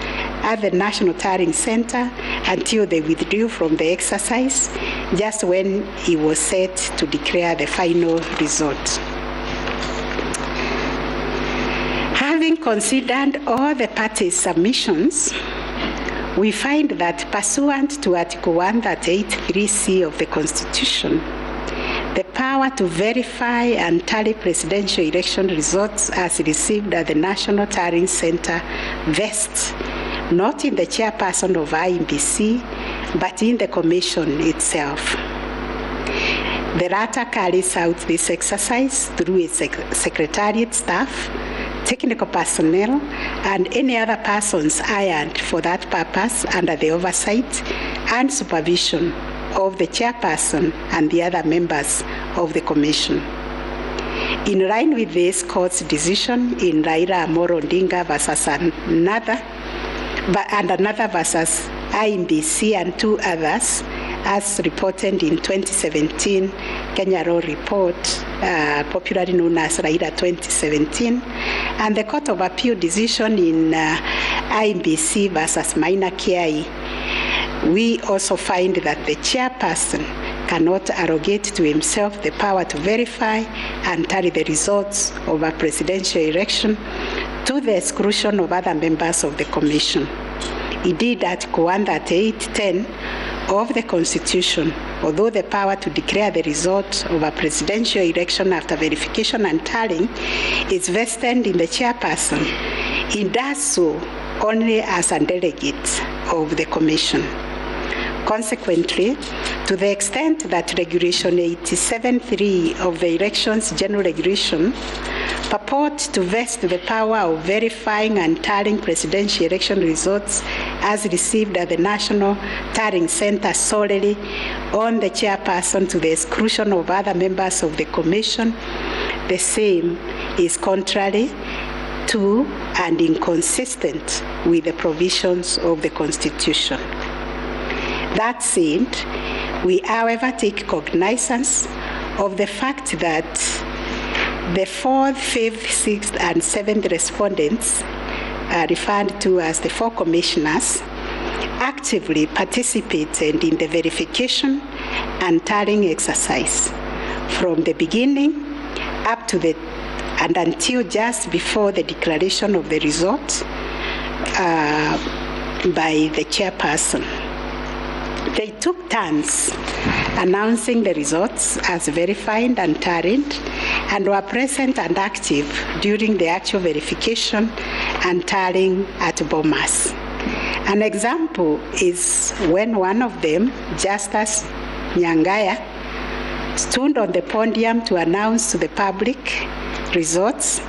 at the National Tallying Center until they withdrew from the exercise just when it was set to declare the final result. Having considered all the parties' submissions, we find that pursuant to Article 138(3)(c) of the Constitution, the power to verify and tally presidential election results as received at the National Tallying Center vests not in the chairperson of IEBC, but in the Commission itself. The latter carries out this exercise through its secretariat staff, technical personnel, and any other persons hired for that purpose under the oversight and supervision of the chairperson and the other members of the Commission. In line with this court's decision in Raila Amolo Odinga versus another versus IEBC and two others, as reported in 2017 Kenya Law Report, popularly known as Raila 2017, and the Court of Appeal decision in IEBC versus Maina Kiai, we also find that the chairperson cannot arrogate to himself the power to verify and tally the results of a presidential election to the exclusion of other members of the Commission. Indeed, Article 138(10) of the Constitution, although the power to declare the result of a presidential election after verification and tallying is vested in the chairperson, it does so only as a delegate of the Commission. Consequently, to the extent that Regulation 87(3) of the Elections General Regulation purports to vest the power of verifying and tallying presidential election results as received at the National Tallying Center solely on the chairperson to the exclusion of other members of the Commission, the same is contrary to and inconsistent with the provisions of the Constitution. That said, we, however, take cognizance of the fact that the 4th, 5th, 6th, and 7th respondents, referred to as the 4 commissioners, actively participated in the verification and tallying exercise from the beginning up to and until just before the declaration of the result by the chairperson. They took turns announcing the results as verified and tallied, and were present and active during the actual verification and tallying at Bomas. An example is when one of them, Justice Nyangaya, stood on the podium to announce to the public results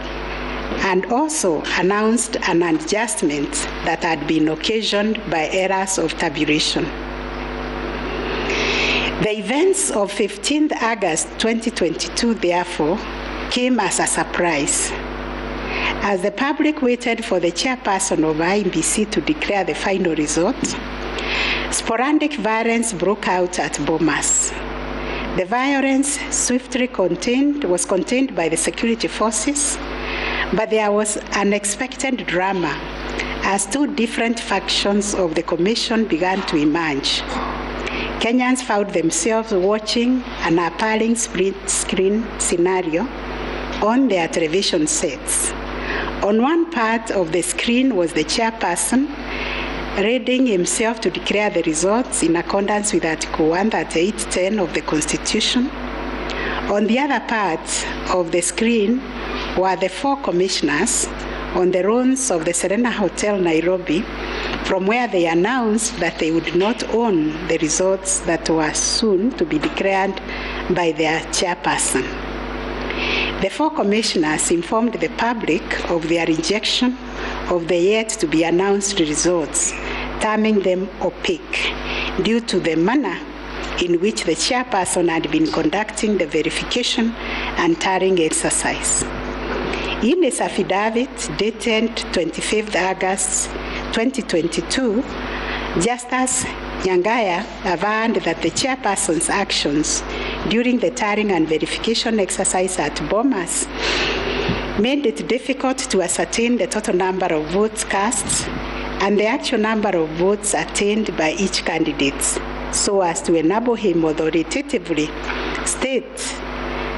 and also announced an adjustment that had been occasioned by errors of tabulation. The events of 15th August 2022, therefore, came as a surprise. As the public waited for the chairperson of IEBC to declare the final result, sporadic violence broke out at Bomas. The violence swiftly was contained by the security forces, but there was unexpected drama as 2 different factions of the Commission began to emerge. Kenyans found themselves watching an appalling split-screen scenario on their television sets. On one part of the screen was the chairperson readying himself to declare the results in accordance with Article 138(10) of the Constitution. On the other part of the screen were the 4 commissioners on the runs of the Serena Hotel, Nairobi, from where they announced that they would not own the results that were soon to be declared by their chairperson. The 4 commissioners informed the public of their rejection of the yet-to-be-announced results, terming them opaque due to the manner in which the chairperson had been conducting the verification and tallying exercise. In his affidavit dated 25th August 2022, Justice Nyangaya affirmed that the chairperson's actions during the tallying and verification exercise at Bomas made it difficult to ascertain the total number of votes cast and the actual number of votes attained by each candidate, so as to enable him authoritatively state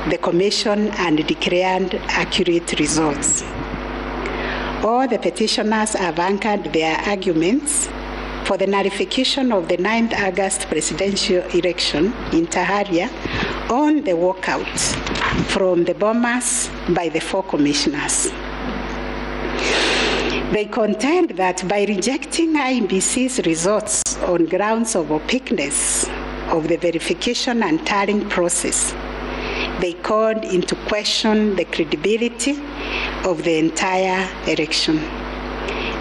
the commission and declared accurate results. All the petitioners have anchored their arguments for the nullification of the 9th August presidential election in Taharia on the walkout from the Bomas by the 4 commissioners. They contend that by rejecting IEBC's results on grounds of opaqueness of the verification and tallying process, they called into question the credibility of the entire election.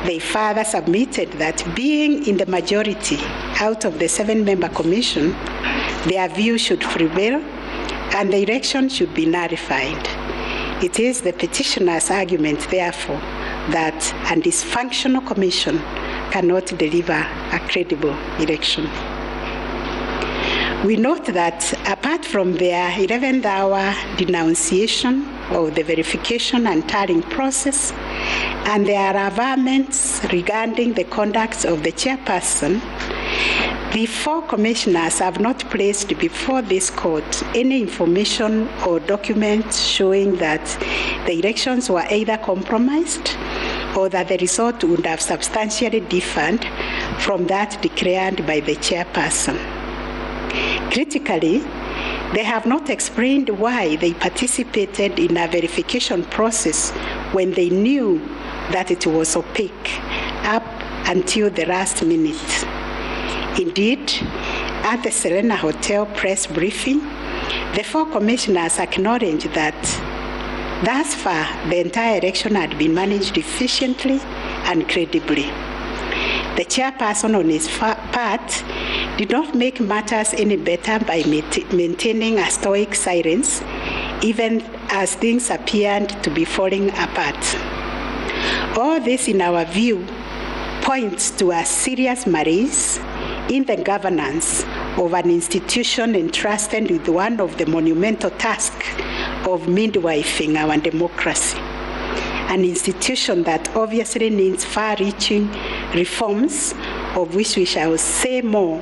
They further submitted that being in the majority out of the 7-member commission, their view should prevail and the election should be nullified. It is the petitioner's argument, therefore, that a dysfunctional commission cannot deliver a credible election. We note that apart from their 11th hour denunciation of the verification and tallying process and their averments regarding the conduct of the chairperson, the 4 commissioners have not placed before this court any information or documents showing that the elections were either compromised or that the result would have substantially differed from that declared by the chairperson. Critically, they have not explained why they participated in a verification process when they knew that it was opaque up until the last minute. Indeed, at the Serena Hotel press briefing, the 4 commissioners acknowledged that thus far the entire election had been managed efficiently and credibly. The chairperson on his part did not make matters any better by maintaining a stoic silence, even as things appeared to be falling apart. All this, in our view, points to a serious malaise in the governance of an institution entrusted with one of the monumental tasks of midwifing our democracy, an institution that obviously needs far-reaching reforms, of which we shall say more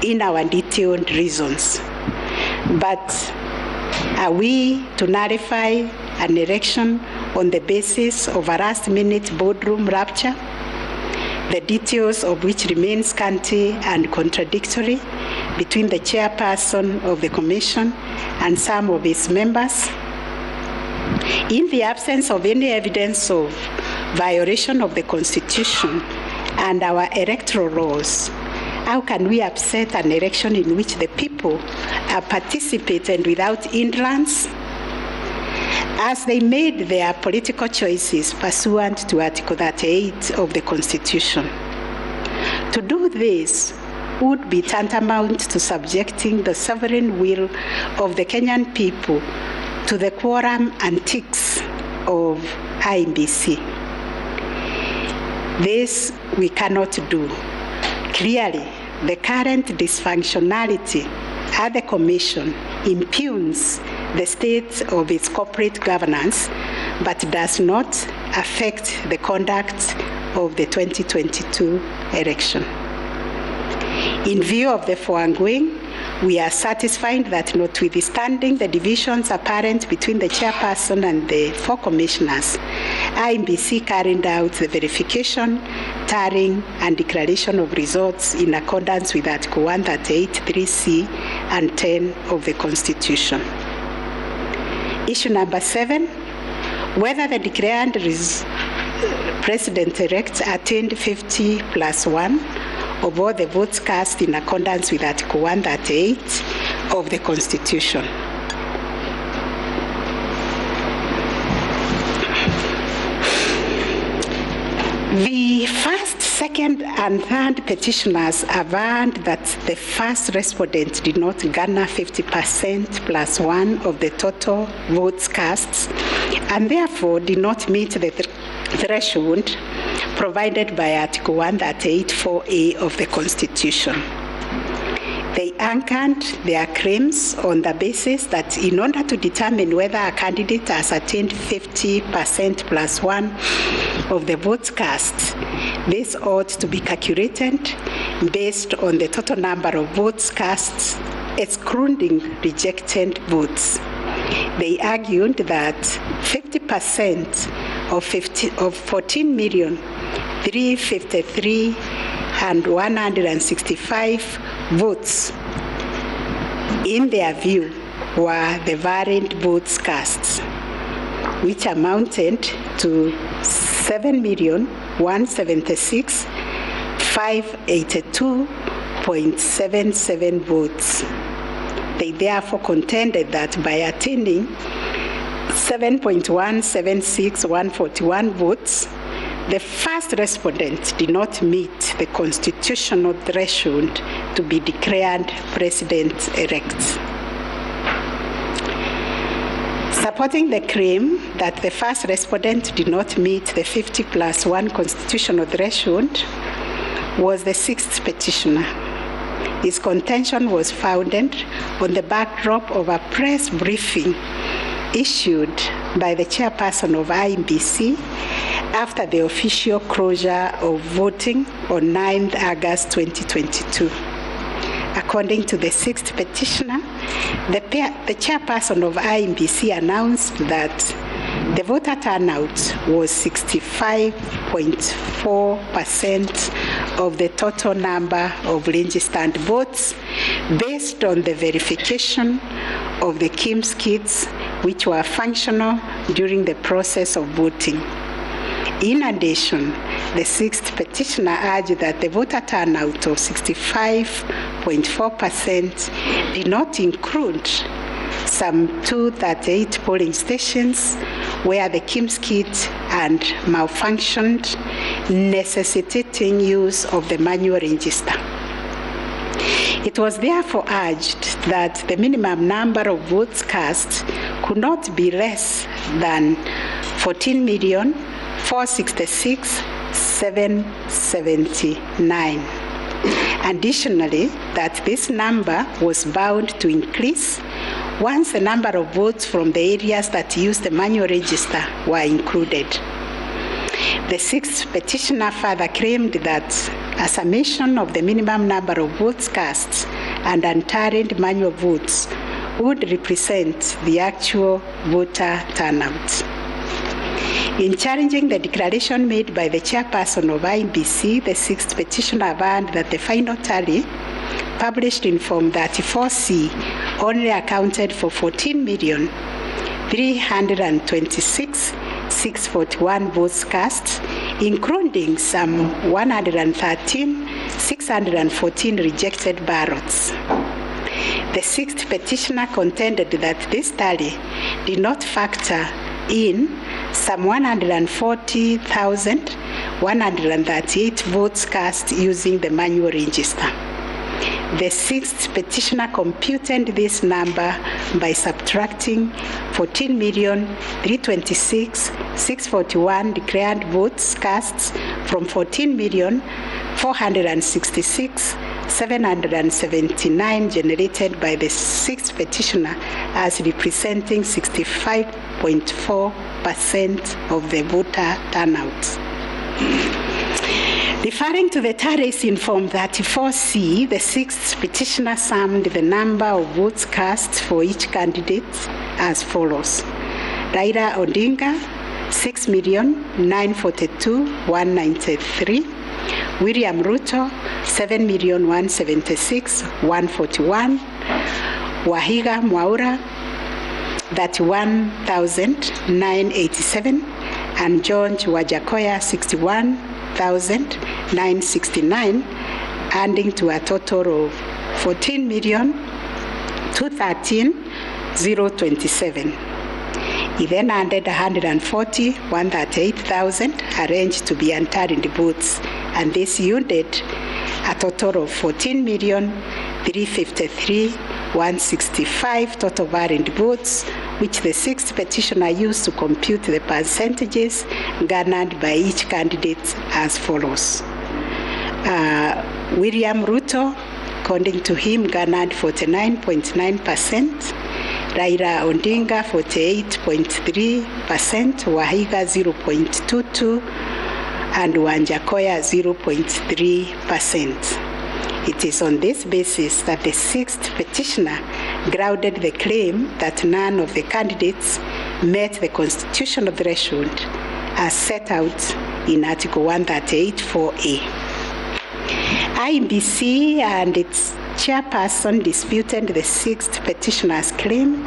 in our detailed reasons. But are we to nullify an election on the basis of a last-minute boardroom rapture, the details of which remain scanty and contradictory between the chairperson of the commission and some of its members? In the absence of any evidence of violation of the Constitution and our electoral laws, how can we upset an election in which the people are participating without hindrance, as they made their political choices pursuant to Article 38 of the Constitution? To do this would be tantamount to subjecting the sovereign will of the Kenyan people to the quorum antics of IEBC. This we cannot do. Clearly, the current dysfunctionality at the Commission impugns the state of its corporate governance, but does not affect the conduct of the 2022 election. In view of the foregoing, we are satisfied that notwithstanding the divisions apparent between the chairperson and the 4 commissioners, IEBC carried out the verification, tallying, and declaration of results in accordance with Article 138(3)(c) and 10 of the Constitution. Issue number 7, whether the declared President-elect attained 50+1 of all the votes cast in accordance with Article 138 of the Constitution. The first Second and third petitioners affirmed that the first respondent did not garner 50% plus one of the total votes cast and therefore did not meet the threshold provided by Article 138(4)(a) of the Constitution. They anchored their claims on the basis that in order to determine whether a candidate has attained 50% plus one of the votes cast, this ought to be calculated based on the total number of votes cast, excluding rejected votes. They argued that 50% of 14,353,165 votes, in their view, were the variant votes cast, which amounted to 7,176,582.77 votes. They therefore contended that by attaining 7.176,141 votes, the first respondent did not meet the constitutional threshold to be declared president-elect. Supporting the claim that the first respondent did not meet the 50 plus 1 constitutional threshold was the sixth petitioner. His contention was founded on the backdrop of a press briefing issued by the chairperson of IEBC after the official closure of voting on 9th August 2022. According to the sixth petitioner, the chairperson of IEBC announced that the voter turnout was 65.4% of the total number of registered votes based on the verification of the KIMS kits which were functional during the process of voting. In addition, the sixth petitioner urged that the voter turnout of 65.4% did not include some 238 polling stations where the KIMS kit had malfunctioned, necessitating use of the manual register. It was therefore urged that the minimum number of votes cast could not be less than 14,466,779. Additionally, that this number was bound to increase once the number of votes from the areas that used the manual register were included. The sixth petitioner further claimed that a summation of the minimum number of votes cast and untallied manual votes would represent the actual voter turnout. In challenging the declaration made by the chairperson of IEBC, the sixth petitioner affirmed that the final tally, published in Form 34C, only accounted for 14,326,641 votes cast, including some 113,614 rejected ballots. The sixth petitioner contended that this tally did not factor in some 140,138 votes cast using the manual register. The sixth petitioner computed this number by subtracting 14,326,641 declared votes cast from 14,466,779 generated by the sixth petitioner as representing 65.4% of the voter turnout. Referring to the tallies in Form 34C, the sixth petitioner summed the number of votes cast for each candidate as follows. Raila Odinga, 6,942,193. William Ruto, 7,176,141. Wahiga Mwaura, 31,987. And George Wajakoya, 61,969, adding to a total of 14,213,027. He then added 138,000 arranged to be unturned votes and this yielded a total of 14,353,165 total valid votes, which the sixth petitioner used to compute the percentages garnered by each candidate as follows. William Ruto, according to him, garnered 49.9%, Raila Odinga 48.3%, Wahiga 0.22%, and Wanjakoya 0.3%. It is on this basis that the sixth petitioner grounded the claim that none of the candidates met the constitutional threshold as set out in Article 138(4)(a). IEBC and its chairperson disputed the sixth petitioner's claim.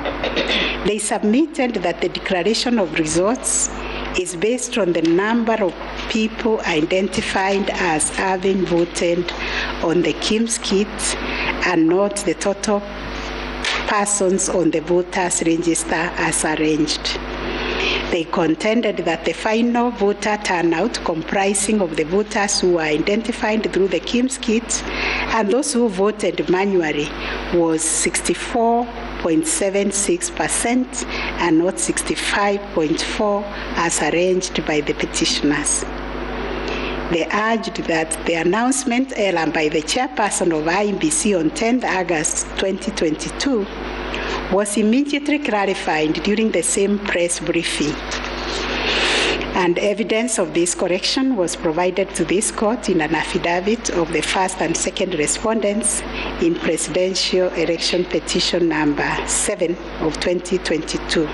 They submitted that the declaration of results is based on the number of people identified as having voted on the KIMS kit and not the total persons on the voters' register as arranged. They contended that the final voter turnout, comprising of the voters who were identified through the KIMS kit and those who voted manually, was 64.76% and not 65.4% as arranged by the petitioners. They urged that the announcement by the chairperson of IEBC on 10th August 2022 was immediately clarified during the same press briefing. And evidence of this correction was provided to this court in an affidavit of the first and second respondents in Presidential Election Petition number 7 of 2022.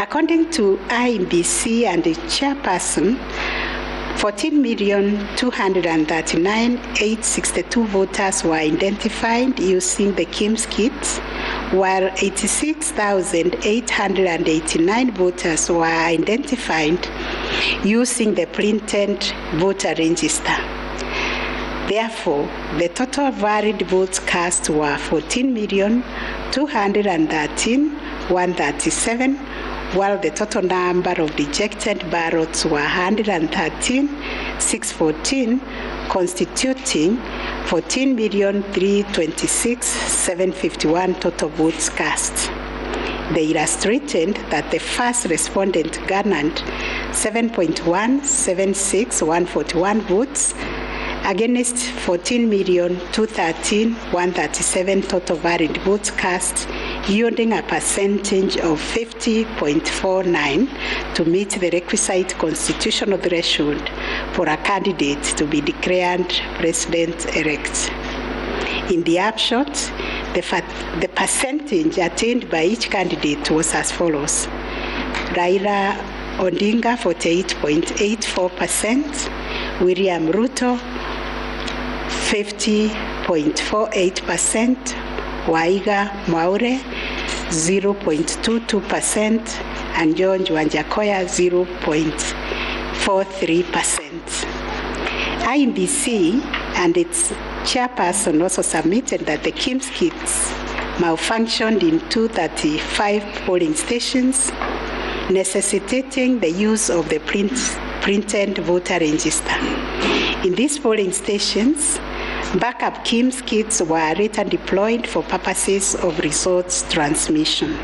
According to IEBC and the chairperson, 14,239,862 voters were identified using the KIMS kit, while 86,889 voters were identified using the printed voter register. Therefore, the total valid votes cast were 14,213,137, while the total number of rejected ballots were 113,614, constituting 14,326,751 total votes cast. They illustrated that the first respondent garnered 7.176,141 votes against 14,213,137 total valid votes cast, yielding a percentage of 50.49 to meet the requisite constitutional threshold for a candidate to be declared president-elect. In the upshot, the percentage attained by each candidate was as follows: Raila Odinga 48.84%, William Ruto 50.48%, Waiga Mwaure 0.22%, and George Wanjakoya 0.43%. IEBC and its chairperson also submitted that the KIMS kits malfunctioned in 235 polling stations, necessitating the use of the printed voter register. In these polling stations, backup KIMS kits were later deployed for purposes of results transmission.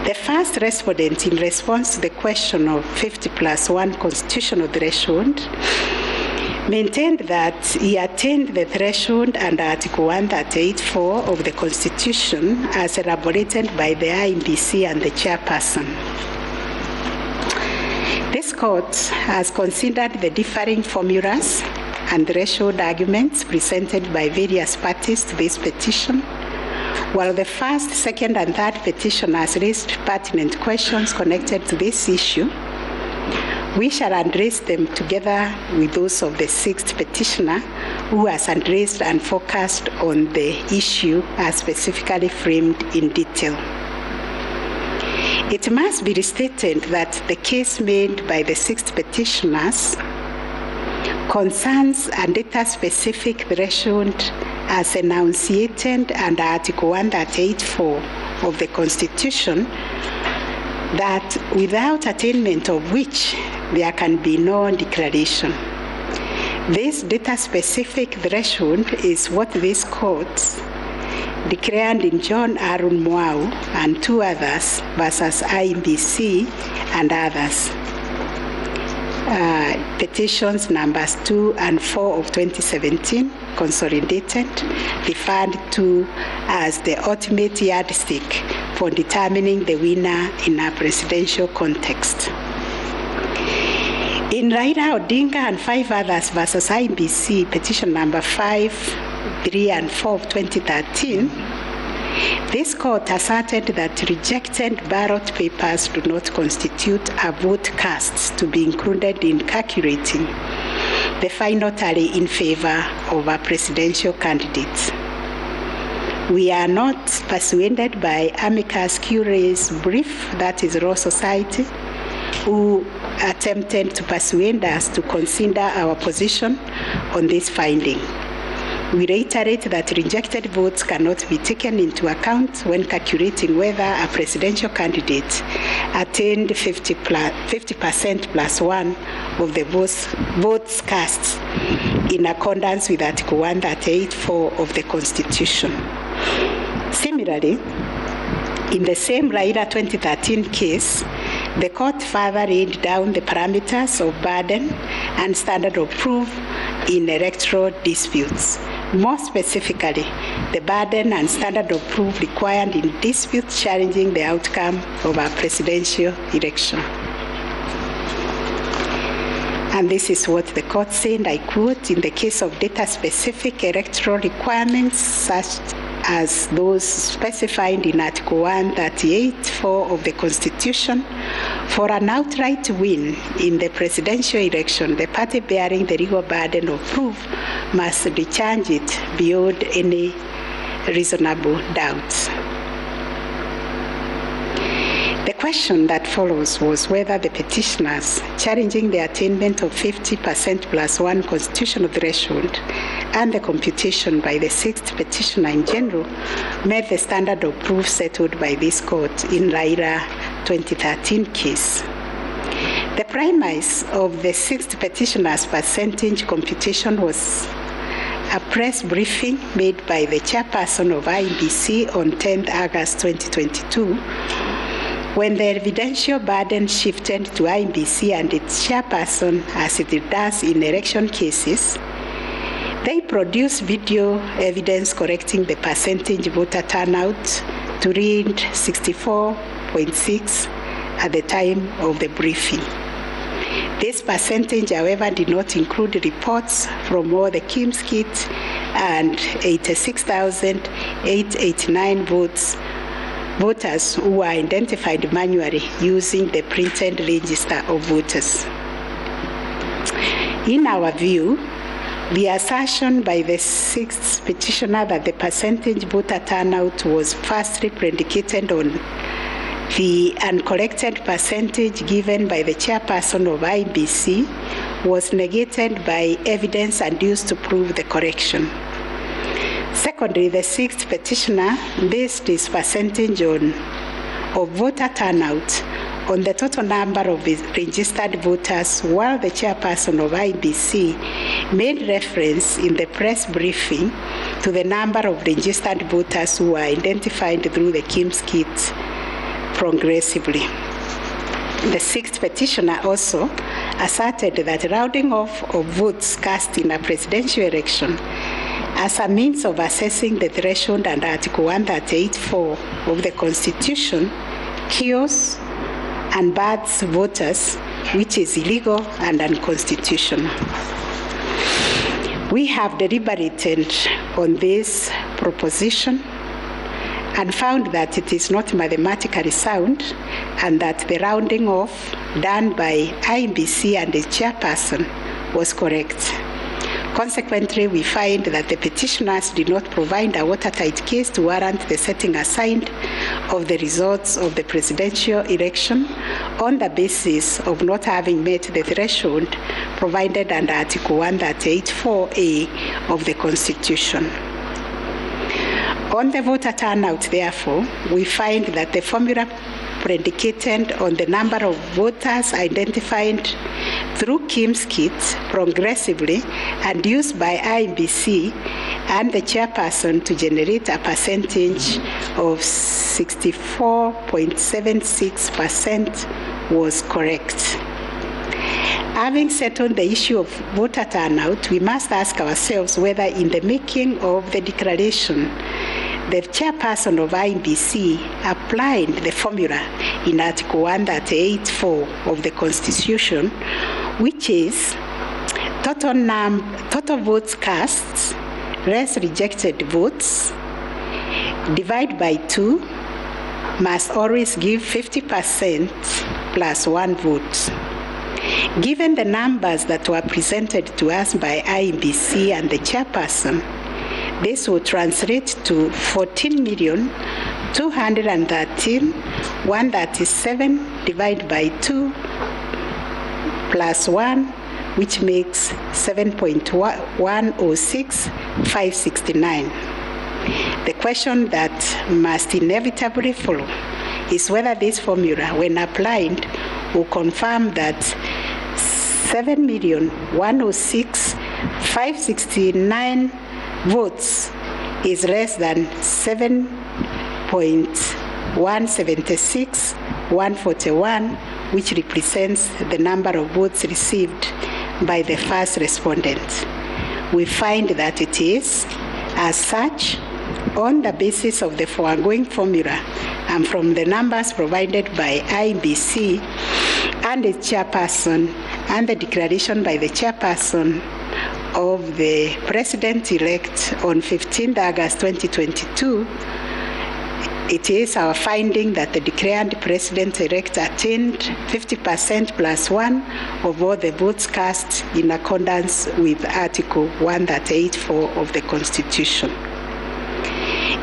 The first respondent, in response to the question of 50+1 constitutional threshold, maintained that he attained the threshold under Article 138(4) of the Constitution as elaborated by the IEBC and the chairperson. This court has considered the differing formulas and threshold arguments presented by various parties to this petition. While the first, second, and third petitioners raised pertinent questions connected to this issue, we shall address them together with those of the sixth petitioner, who has addressed and focused on the issue as specifically framed in detail. It must be restated that the case made by the sixth petitioners concerns a data-specific threshold as enunciated under Article 138(4) of the Constitution, that without attainment of which there can be no declaration. This data-specific threshold is what this court declared in John Aaron Mwau and 2 others versus IBC and others. Petitions numbers 2 and 4 of 2017, consolidated, referred to as the ultimate yardstick for determining the winner in a presidential context. In Raila Odinga and 5 others versus IBC, petition number 5, 3, and 4 of 2013, this court asserted that rejected ballot papers do not constitute a vote cast to be included in calculating the final tally in favor of a presidential candidate. We are not persuaded by amicus curiae's brief, that is Law Society, who attempted to persuade us to consider our position on this finding. We reiterate that rejected votes cannot be taken into account when calculating whether a presidential candidate attained 50% plus 1 of the votes cast in accordance with Article 138(4) of the Constitution. Similarly, in the same Raila 2013 case, the court further laid down the parameters of burden and standard of proof in electoral disputes. More specifically, the burden and standard of proof required in disputes challenging the outcome of a presidential election. And this is what the court said, I quote, "In the case of data-specific electoral requirements, such as those specified in Article 138(4) of the Constitution, for an outright win in the presidential election, the party bearing the legal burden of proof must discharge it beyond any reasonable doubt." The question that follows was whether the petitioners challenging the attainment of 50% plus 1 constitutional threshold and the computation by the 6th petitioner in general met the standard of proof settled by this court in Raila 2013 case. The premise of the 6th petitioner's percentage computation was a press briefing made by the chairperson of IBC on 10th August 2022, when the evidential burden shifted to IBC and its chairperson, as it does in election cases. They produced video evidence correcting the percentage voter turnout to read 64.6 at the time of the briefing. This percentage, however, did not include reports from all the Kim's kits and 86,889 voters who were identified manually using the printed register of voters. In our view, the assertion by the 6th petitioner that the percentage voter turnout was firstly predicated on the uncorrected percentage given by the chairperson of IBC was negated by evidence adduced to prove the correction. Secondly, the 6th petitioner based his percentage of voter turnout on the total number of registered voters, while the chairperson of IBC made reference in the press briefing to the number of registered voters who were identified through the Kim's kit progressively. The 6th petitioner also asserted that rounding off of votes cast in a presidential election as a means of assessing the threshold under Article 138(4) of the Constitution kills and bars voters, which is illegal and unconstitutional. We have deliberated on this proposition and found that it is not mathematically sound and that the rounding off done by IBC and its chairperson was correct. Consequently, we find that the petitioners did not provide a watertight case to warrant the setting aside of the results of the presidential election on the basis of not having met the threshold provided under Article 138(4)(a) of the Constitution. On the voter turnout, therefore, we find that the formula predicated on the number of voters identified through Kim's kit progressively and used by IEBC and the chairperson to generate a percentage of 64.76% was correct. Having settled the issue of voter turnout, we must ask ourselves whether in the making of the declaration, the chairperson of IEBC applied the formula in Article 138(4) of the Constitution, which is total votes cast less rejected votes divided by 2 must always give 50% plus 1 vote. Given the numbers that were presented to us by IEBC and the chairperson, this will translate to 14,213,137 divided by 2 plus 1, which makes 7.106569. The question that must inevitably follow is whether this formula, when applied, will confirm that 7,106,569 votes is less than 7.176,141, which represents the number of votes received by the first respondent. We find that it is, as such, on the basis of the foregoing formula and from the numbers provided by IEBC and its chairperson and the declaration by the chairperson of the President-elect on 15th August 2022, it is our finding that the declared President-elect attained 50% plus 1 of all the votes cast in accordance with Article 138(4) of the Constitution.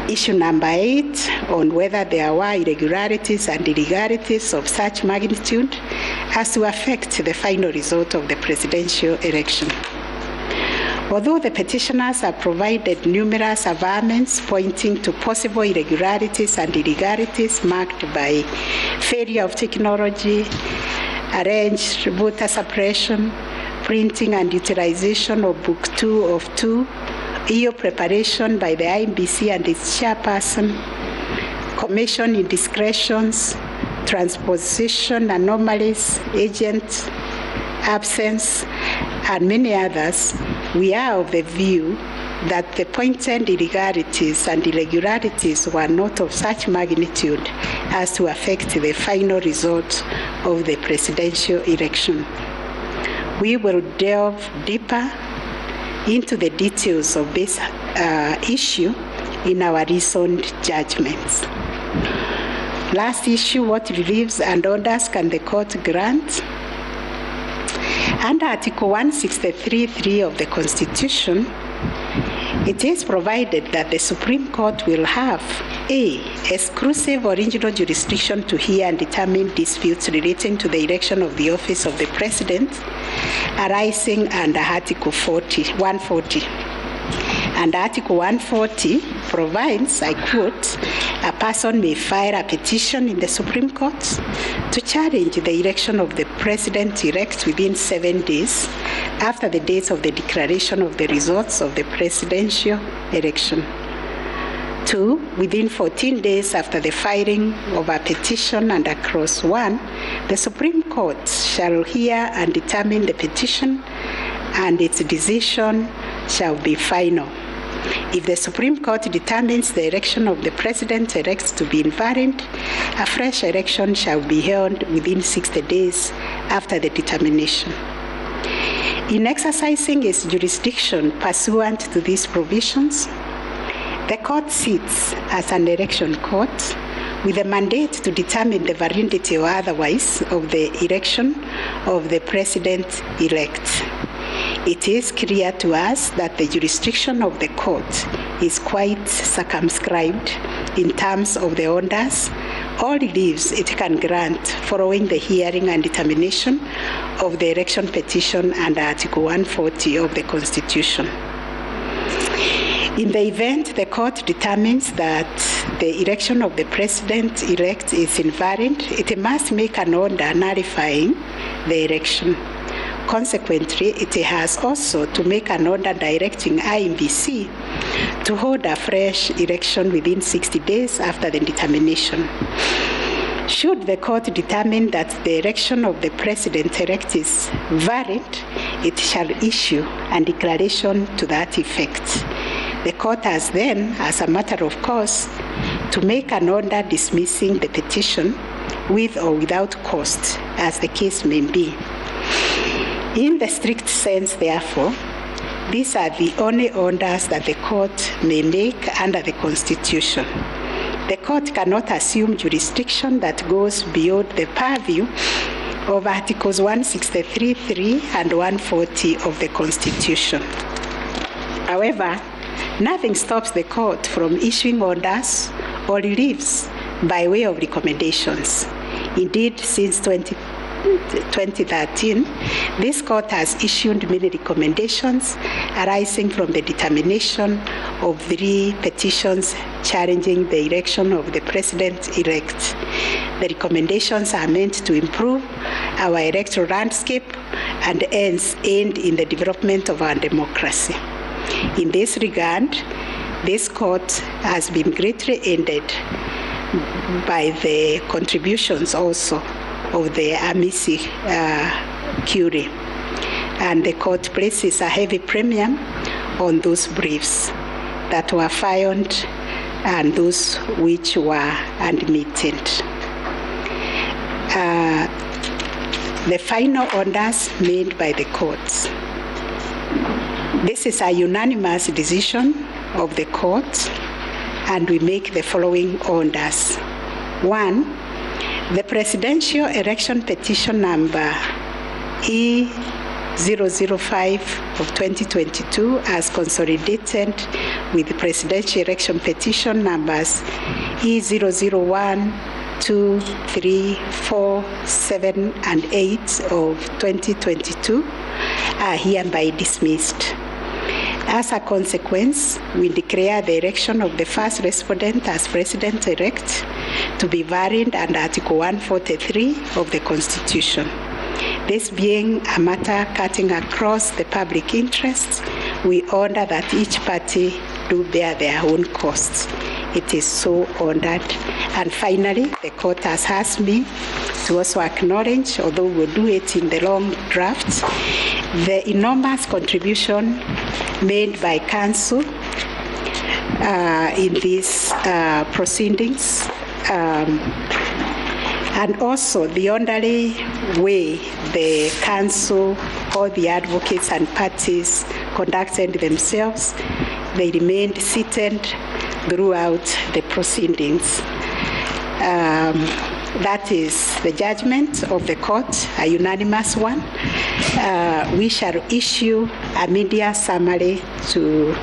Issue number 8, on whether there were irregularities and illegalities of such magnitude as to affect the final result of the presidential election. Although the petitioners have provided numerous averments pointing to possible irregularities and illegalities marked by failure of technology, arranged voter suppression, printing and utilization of Book 2 of 2, EU preparation by the IEBC and its chairperson, commission indiscretions, transposition anomalies, agent absence, and many others, we are of the view that the pointed illegalities and irregularities were not of such magnitude as to affect the final result of the presidential election. We will delve deeper into the details of this issue in our recent judgments. Last issue, what reliefs and orders can the court grant? Under Article 163(3) of the Constitution, it is provided that the Supreme Court will have A. Exclusive original jurisdiction to hear and determine disputes relating to the election of the office of the President arising under Article 140. And Article 140 provides, I quote, a person may file a petition in the Supreme Court to challenge the election of the President-elect within 7 days after the date of the declaration of the results of the presidential election. 2, within 14 days after the filing of a petition under Clause 1, the Supreme Court shall hear and determine the petition, and its decision shall be final. If the Supreme Court determines the election of the President-elect to be invalid, a fresh election shall be held within 60 days after the determination. In exercising its jurisdiction pursuant to these provisions, the court sits as an election court with a mandate to determine the validity or otherwise of the election of the President-elect. It is clear to us that the jurisdiction of the court is quite circumscribed in terms of the orders or reliefs it can grant following the hearing and determination of the election petition under Article 140 of the Constitution. In the event the court determines that the election of the president-elect is invalid, it must make an order nullifying the election. Consequently, it has also to make an order directing IEBC to hold a fresh election within 60 days after the determination. Should the court determine that the election of the president-elect is valid, it shall issue a declaration to that effect. The court has then, as a matter of course, to make an order dismissing the petition with or without cost, as the case may be. In the strict sense, therefore, these are the only orders that the court may make under the Constitution. The court cannot assume jurisdiction that goes beyond the purview of Articles 163(3) and 140 of the Constitution. However, nothing stops the court from issuing orders or reliefs by way of recommendations. Indeed, since 2013, this court has issued many recommendations arising from the determination of 3 petitions challenging the election of the president-elect. The recommendations are meant to improve our electoral landscape and hence aid in the development of our democracy. In this regard, this court has been greatly aided by the contributions also of the amici curiae, and the court places a heavy premium on those briefs that were filed and those which were admitted. The final orders made by the courts. This is a unanimous decision of the court, and we make the following orders. 1, the presidential election petition number E005 of 2022 as consolidated with the presidential election petition numbers E001, 2, 3, 4, 7, and 8 of 2022 are hereby dismissed. As a consequence, we declare the election of the first respondent as president-elect to be valid under Article 143 of the Constitution. This being a matter cutting across the public interest, we order that each party do bear their own costs. It is so ordered. And finally, the court has asked me to also acknowledge, although we'll do it in the long draft, the enormous contribution made by counsel in these proceedings, and also the orderly way the counsel, all the advocates and parties conducted themselves. They remained seated throughout the proceedings. That is the judgment of the court, a unanimous one. We shall issue a media summary to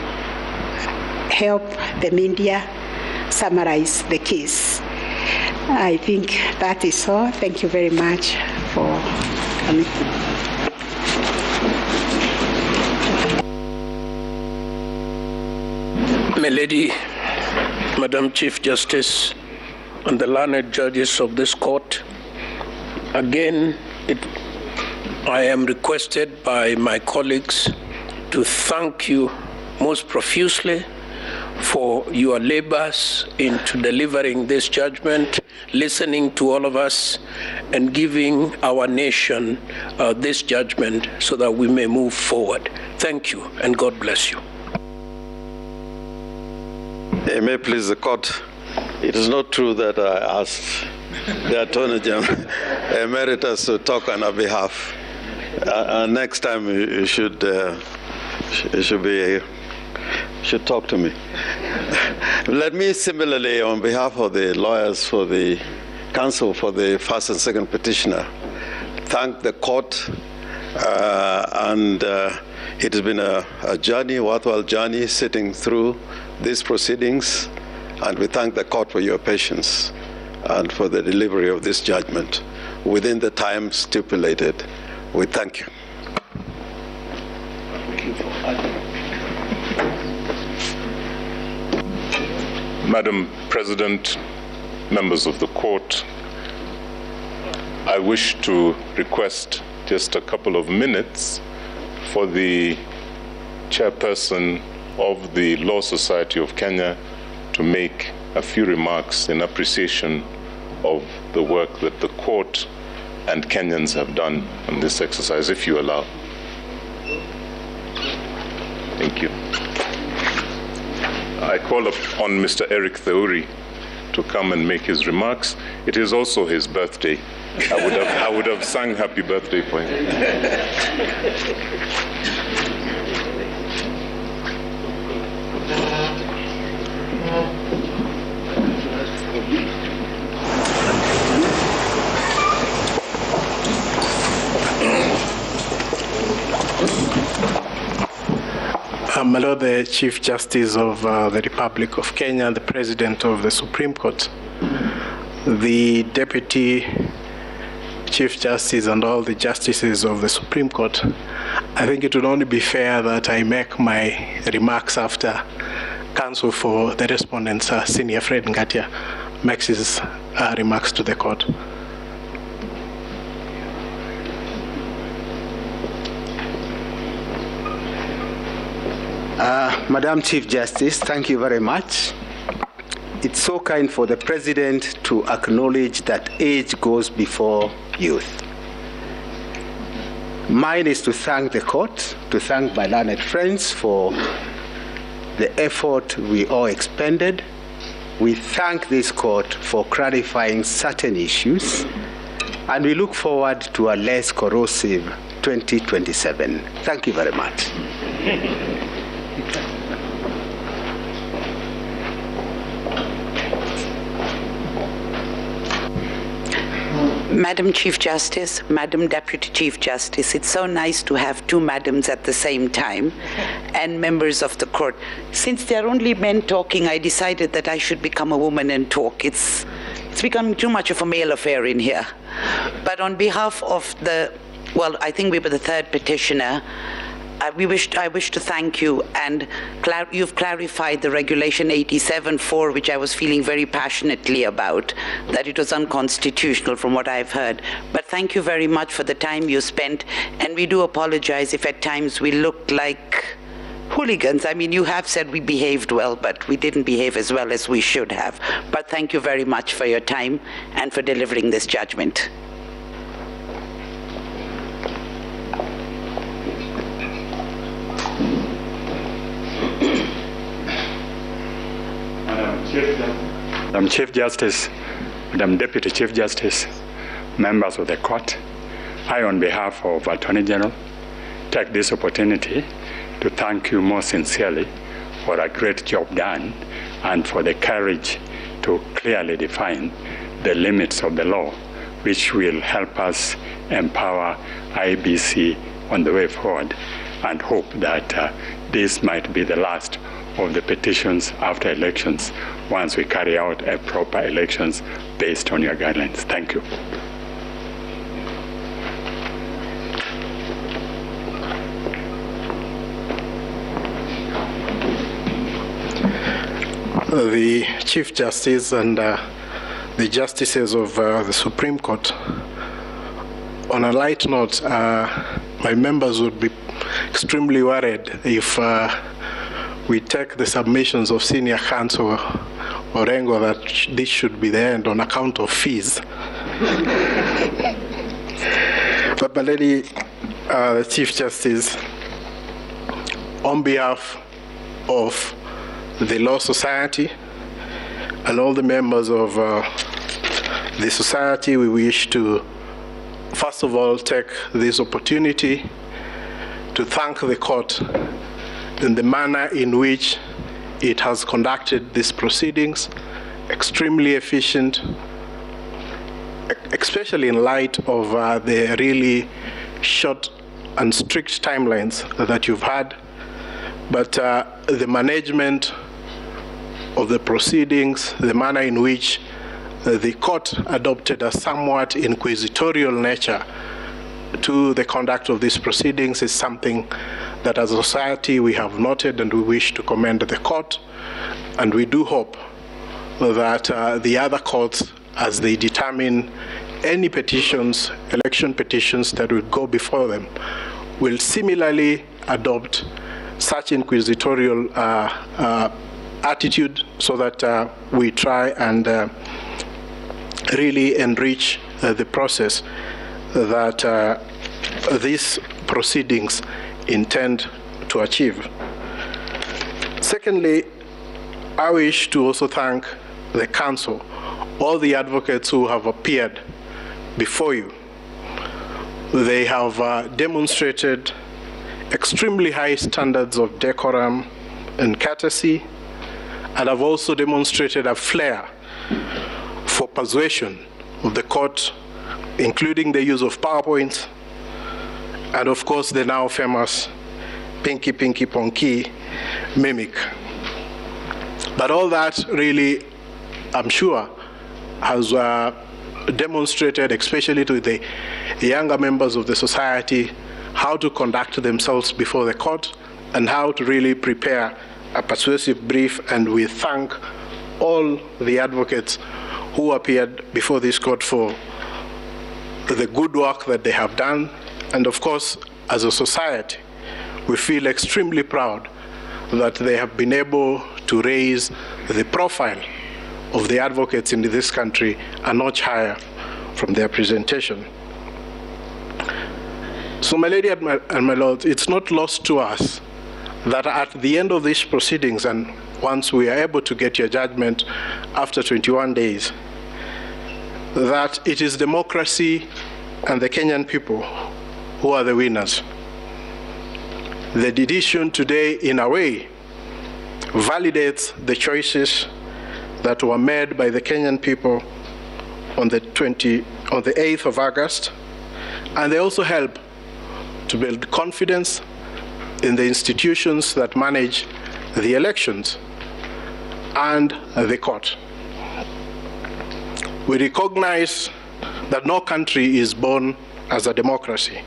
help the media summarize the case. I think that is all. Thank you very much for coming. My Lady, Madam Chief Justice, and the learned judges of this court, again, I am requested by my colleagues to thank you most profusely for your labors into delivering this judgment, listening to all of us, and giving our nation this judgment so that we may move forward. Thank you, and God bless you. May it please the court, it is not true that I asked the Attorney General Emeritus to talk on our behalf. Next time you should talk to me. Let me similarly, on behalf of the lawyers for the counsel for the first and second petitioner, thank the court, and it has been a journey, worthwhile journey, sitting through these proceedings, and we thank the court for your patience and for the delivery of this judgment within the time stipulated. We thank you. Madam President, members of the court, I wish to request just a couple of minutes for the chairperson of the Law Society of Kenya to make a few remarks in appreciation of the work that the court and Kenyans have done on this exercise, if you allow. Thank you. I call upon Mr. Eric Theuri to come and make his remarks. It is also his birthday. I would have sung happy birthday for him. My Lord, the Chief Justice of the Republic of Kenya, the President of the Supreme Court, the Deputy Chief Justice and all the Justices of the Supreme Court, I think it would only be fair that I make my remarks after Counsel for the Respondents, Senior Fred Ngatia, makes his remarks to the court. Madam Chief Justice, thank you very much. It's so kind for the President to acknowledge that age goes before youth. Mine is to thank the court, to thank my learned friends for the effort we all expended. We thank this court for clarifying certain issues, and we look forward to a less corrosive 2027. Thank you very much. Madam Chief Justice, Madam Deputy Chief Justice, it's so nice to have two madams at the same time, and members of the court. Since there are only men talking, I decided that I should become a woman and talk. It's becoming too much of a male affair in here. But on behalf of I think we were the third petitioner, I wish to thank you, and you've clarified the Regulation 87.4, which I was feeling very passionately about, that it was unconstitutional from what I've heard. But thank you very much for the time you spent, and we do apologize if at times we looked like hooligans. I mean, you have said we behaved well, but we didn't behave as well as we should have. But thank you very much for your time and for delivering this judgment. Madam Chief Justice, Madam Deputy Chief Justice, members of the court, I, on behalf of Attorney General, take this opportunity to thank you most sincerely for a great job done and for the courage to clearly define the limits of the law, which will help us empower IBC on the way forward, and hope that this might be the last of the petitions after elections once we carry out a proper elections based on your guidelines. Thank you. The Chief Justice and the Justices of the Supreme Court, on a light note, my members would be extremely worried if we take the submissions of Senior Counsel Orengo that this should be the end on account of fees. But Lady, the Chief Justice, on behalf of the Law Society and all the members of the society, we wish to, first of all, take this opportunity to thank the court in the manner in which it has conducted these proceedings, extremely efficient, especially in light of the really short and strict timelines that you've had. But the management of the proceedings, the manner in which the court adopted a somewhat inquisitorial nature to the conduct of these proceedings is something that as a society we have noted, and we wish to commend the court, and we do hope that the other courts, as they determine any petitions, election petitions that will go before them, will similarly adopt such inquisitorial attitude so that we try and really enrich the process that these proceedings intend to achieve. Secondly, I wish to also thank the Council, all the advocates who have appeared before you. They have demonstrated extremely high standards of decorum and courtesy, and have also demonstrated a flair for persuasion of the court, including the use of PowerPoints, and of course the now famous pinky pinky ponky mimic. But all that really, I'm sure, has demonstrated, especially to the younger members of the society, how to conduct themselves before the court and how to really prepare a persuasive brief. And we thank all the advocates who appeared before this court for the good work that they have done. And of course, as a society, we feel extremely proud that they have been able to raise the profile of the advocates in this country a notch higher from their presentation. So, my lady and my lord, it's not lost to us that at the end of these proceedings, and once we are able to get your judgment after 21 days, that it is democracy and the Kenyan people who are the winners. The decision today, in a way, validates the choices that were made by the Kenyan people on the 8th of August, and they also help to build confidence in the institutions that manage the elections and the court. We recognize that no country is born as a democracy,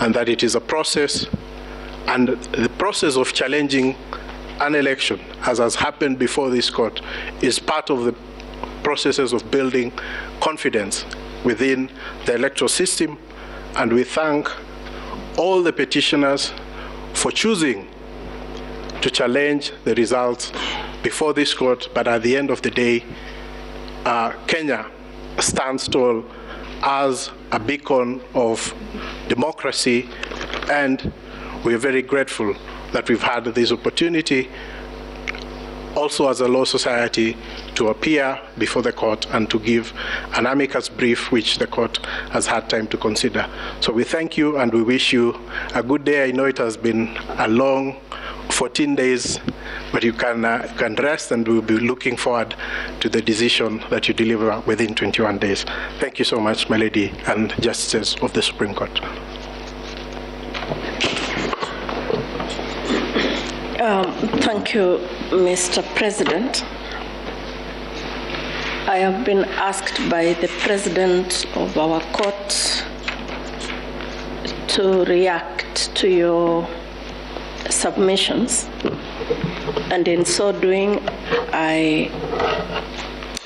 and that it is a process, and the process of challenging an election, as has happened before this court, is part of the processes of building confidence within the electoral system. And we thank all the petitioners for choosing to challenge the results before this court. But at the end of the day, Kenya stands tall as a beacon of democracy, and we are very grateful that we've had this opportunity also as a law society to appear before the court and to give an amicus brief which the court has had time to consider. So we thank you and we wish you a good day. I know it has been a long 14 days, but you can rest, and we'll be looking forward to the decision that you deliver within 21 days. Thank you so much, my lady and justices of the Supreme Court. Thank you, Mr. President. I have been asked by the President of our court to react to your submissions, and in so doing, I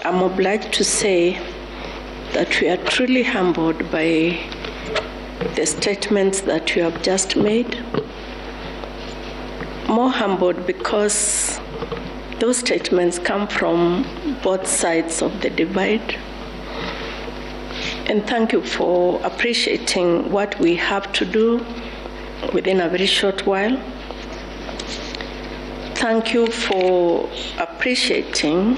am obliged to say that we are truly humbled by the statements that you have just made. More humbled because those statements come from both sides of the divide. And thank you for appreciating what we have to do within a very short while. Thank you for appreciating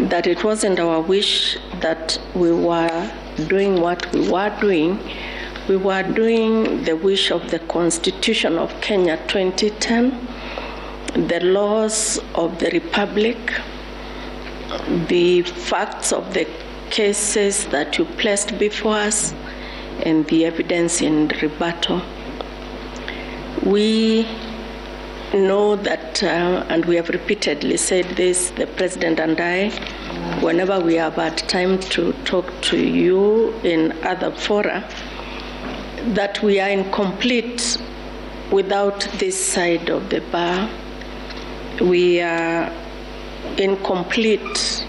that it wasn't our wish that we were doing what we were doing. We were doing the wish of the Constitution of Kenya 2010, the laws of the Republic, the facts of the cases that you placed before us, and the evidence in rebuttal. We know that, and we have repeatedly said this, the President and I, whenever we have had time to talk to you in other fora, that we are incomplete without this side of the bar. We are incomplete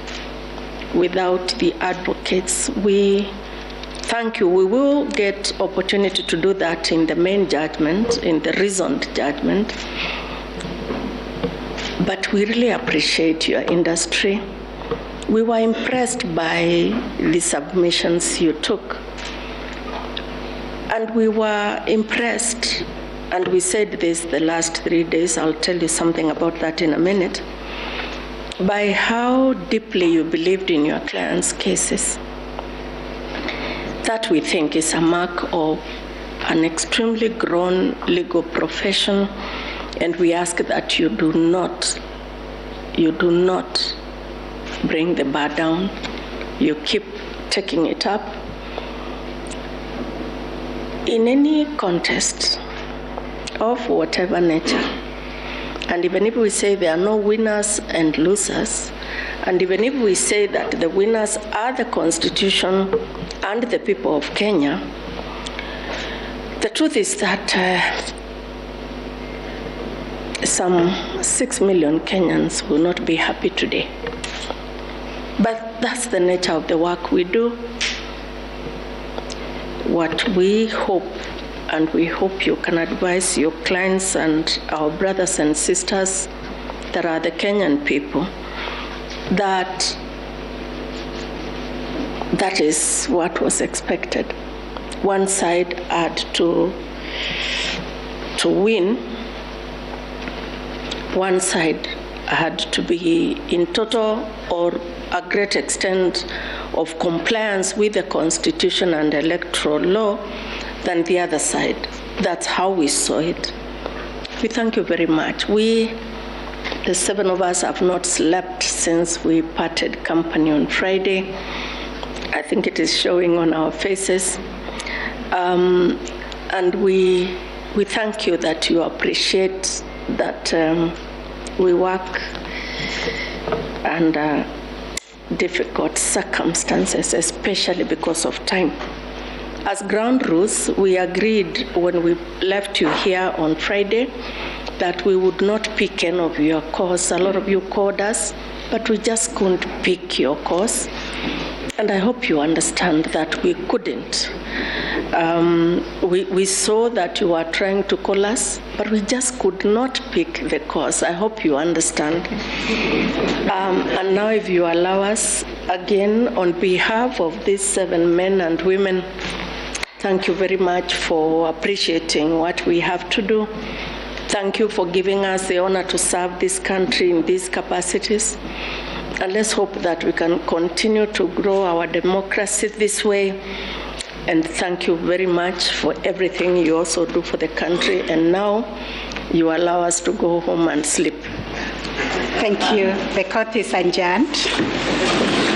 without the advocates. We thank you. We will get opportunity to do that in the main judgment, in the reasoned judgment. But we really appreciate your industry. We were impressed by the submissions you took. And we were impressed, and we said this the last 3 days, I'll tell you something about that in a minute, by how deeply you believed in your clients' cases. That we think is a mark of an extremely grown legal profession, and we ask that you do not bring the bar down. You keep taking it up. In any contest of whatever nature, and even if we say there are no winners and losers, and even if we say that the winners are the Constitution and the people of Kenya, the truth is that some 6 million Kenyans will not be happy today. But that's the nature of the work we do. What we hope, and we hope you can advise your clients and our brothers and sisters that are the Kenyan people, that is what was expected. One side had to win. One side had to be in total or a great extent of compliance with the Constitution and electoral law than the other side. That's how we saw it. We thank you very much. We, the 7 of us, have not slept since we parted company on Friday. I think it is showing on our faces. And we thank you that you appreciate that we work under difficult circumstances, especially because of time. As ground rules, we agreed when we left you here on Friday that we would not pick any of your calls. A lot of you called us, but we just couldn't pick your calls. And I hope you understand that we couldn't. We saw that you were trying to call us, but we just could not pick the calls. I hope you understand. And now if you allow us, again, on behalf of these 7 men and women, thank you very much for appreciating what we have to do. Thank you for giving us the honor to serve this country in these capacities. And let's hope that we can continue to grow our democracy this way. And thank you very much for everything you also do for the country. And now you allow us to go home and sleep. Thank you. The court is adjourned.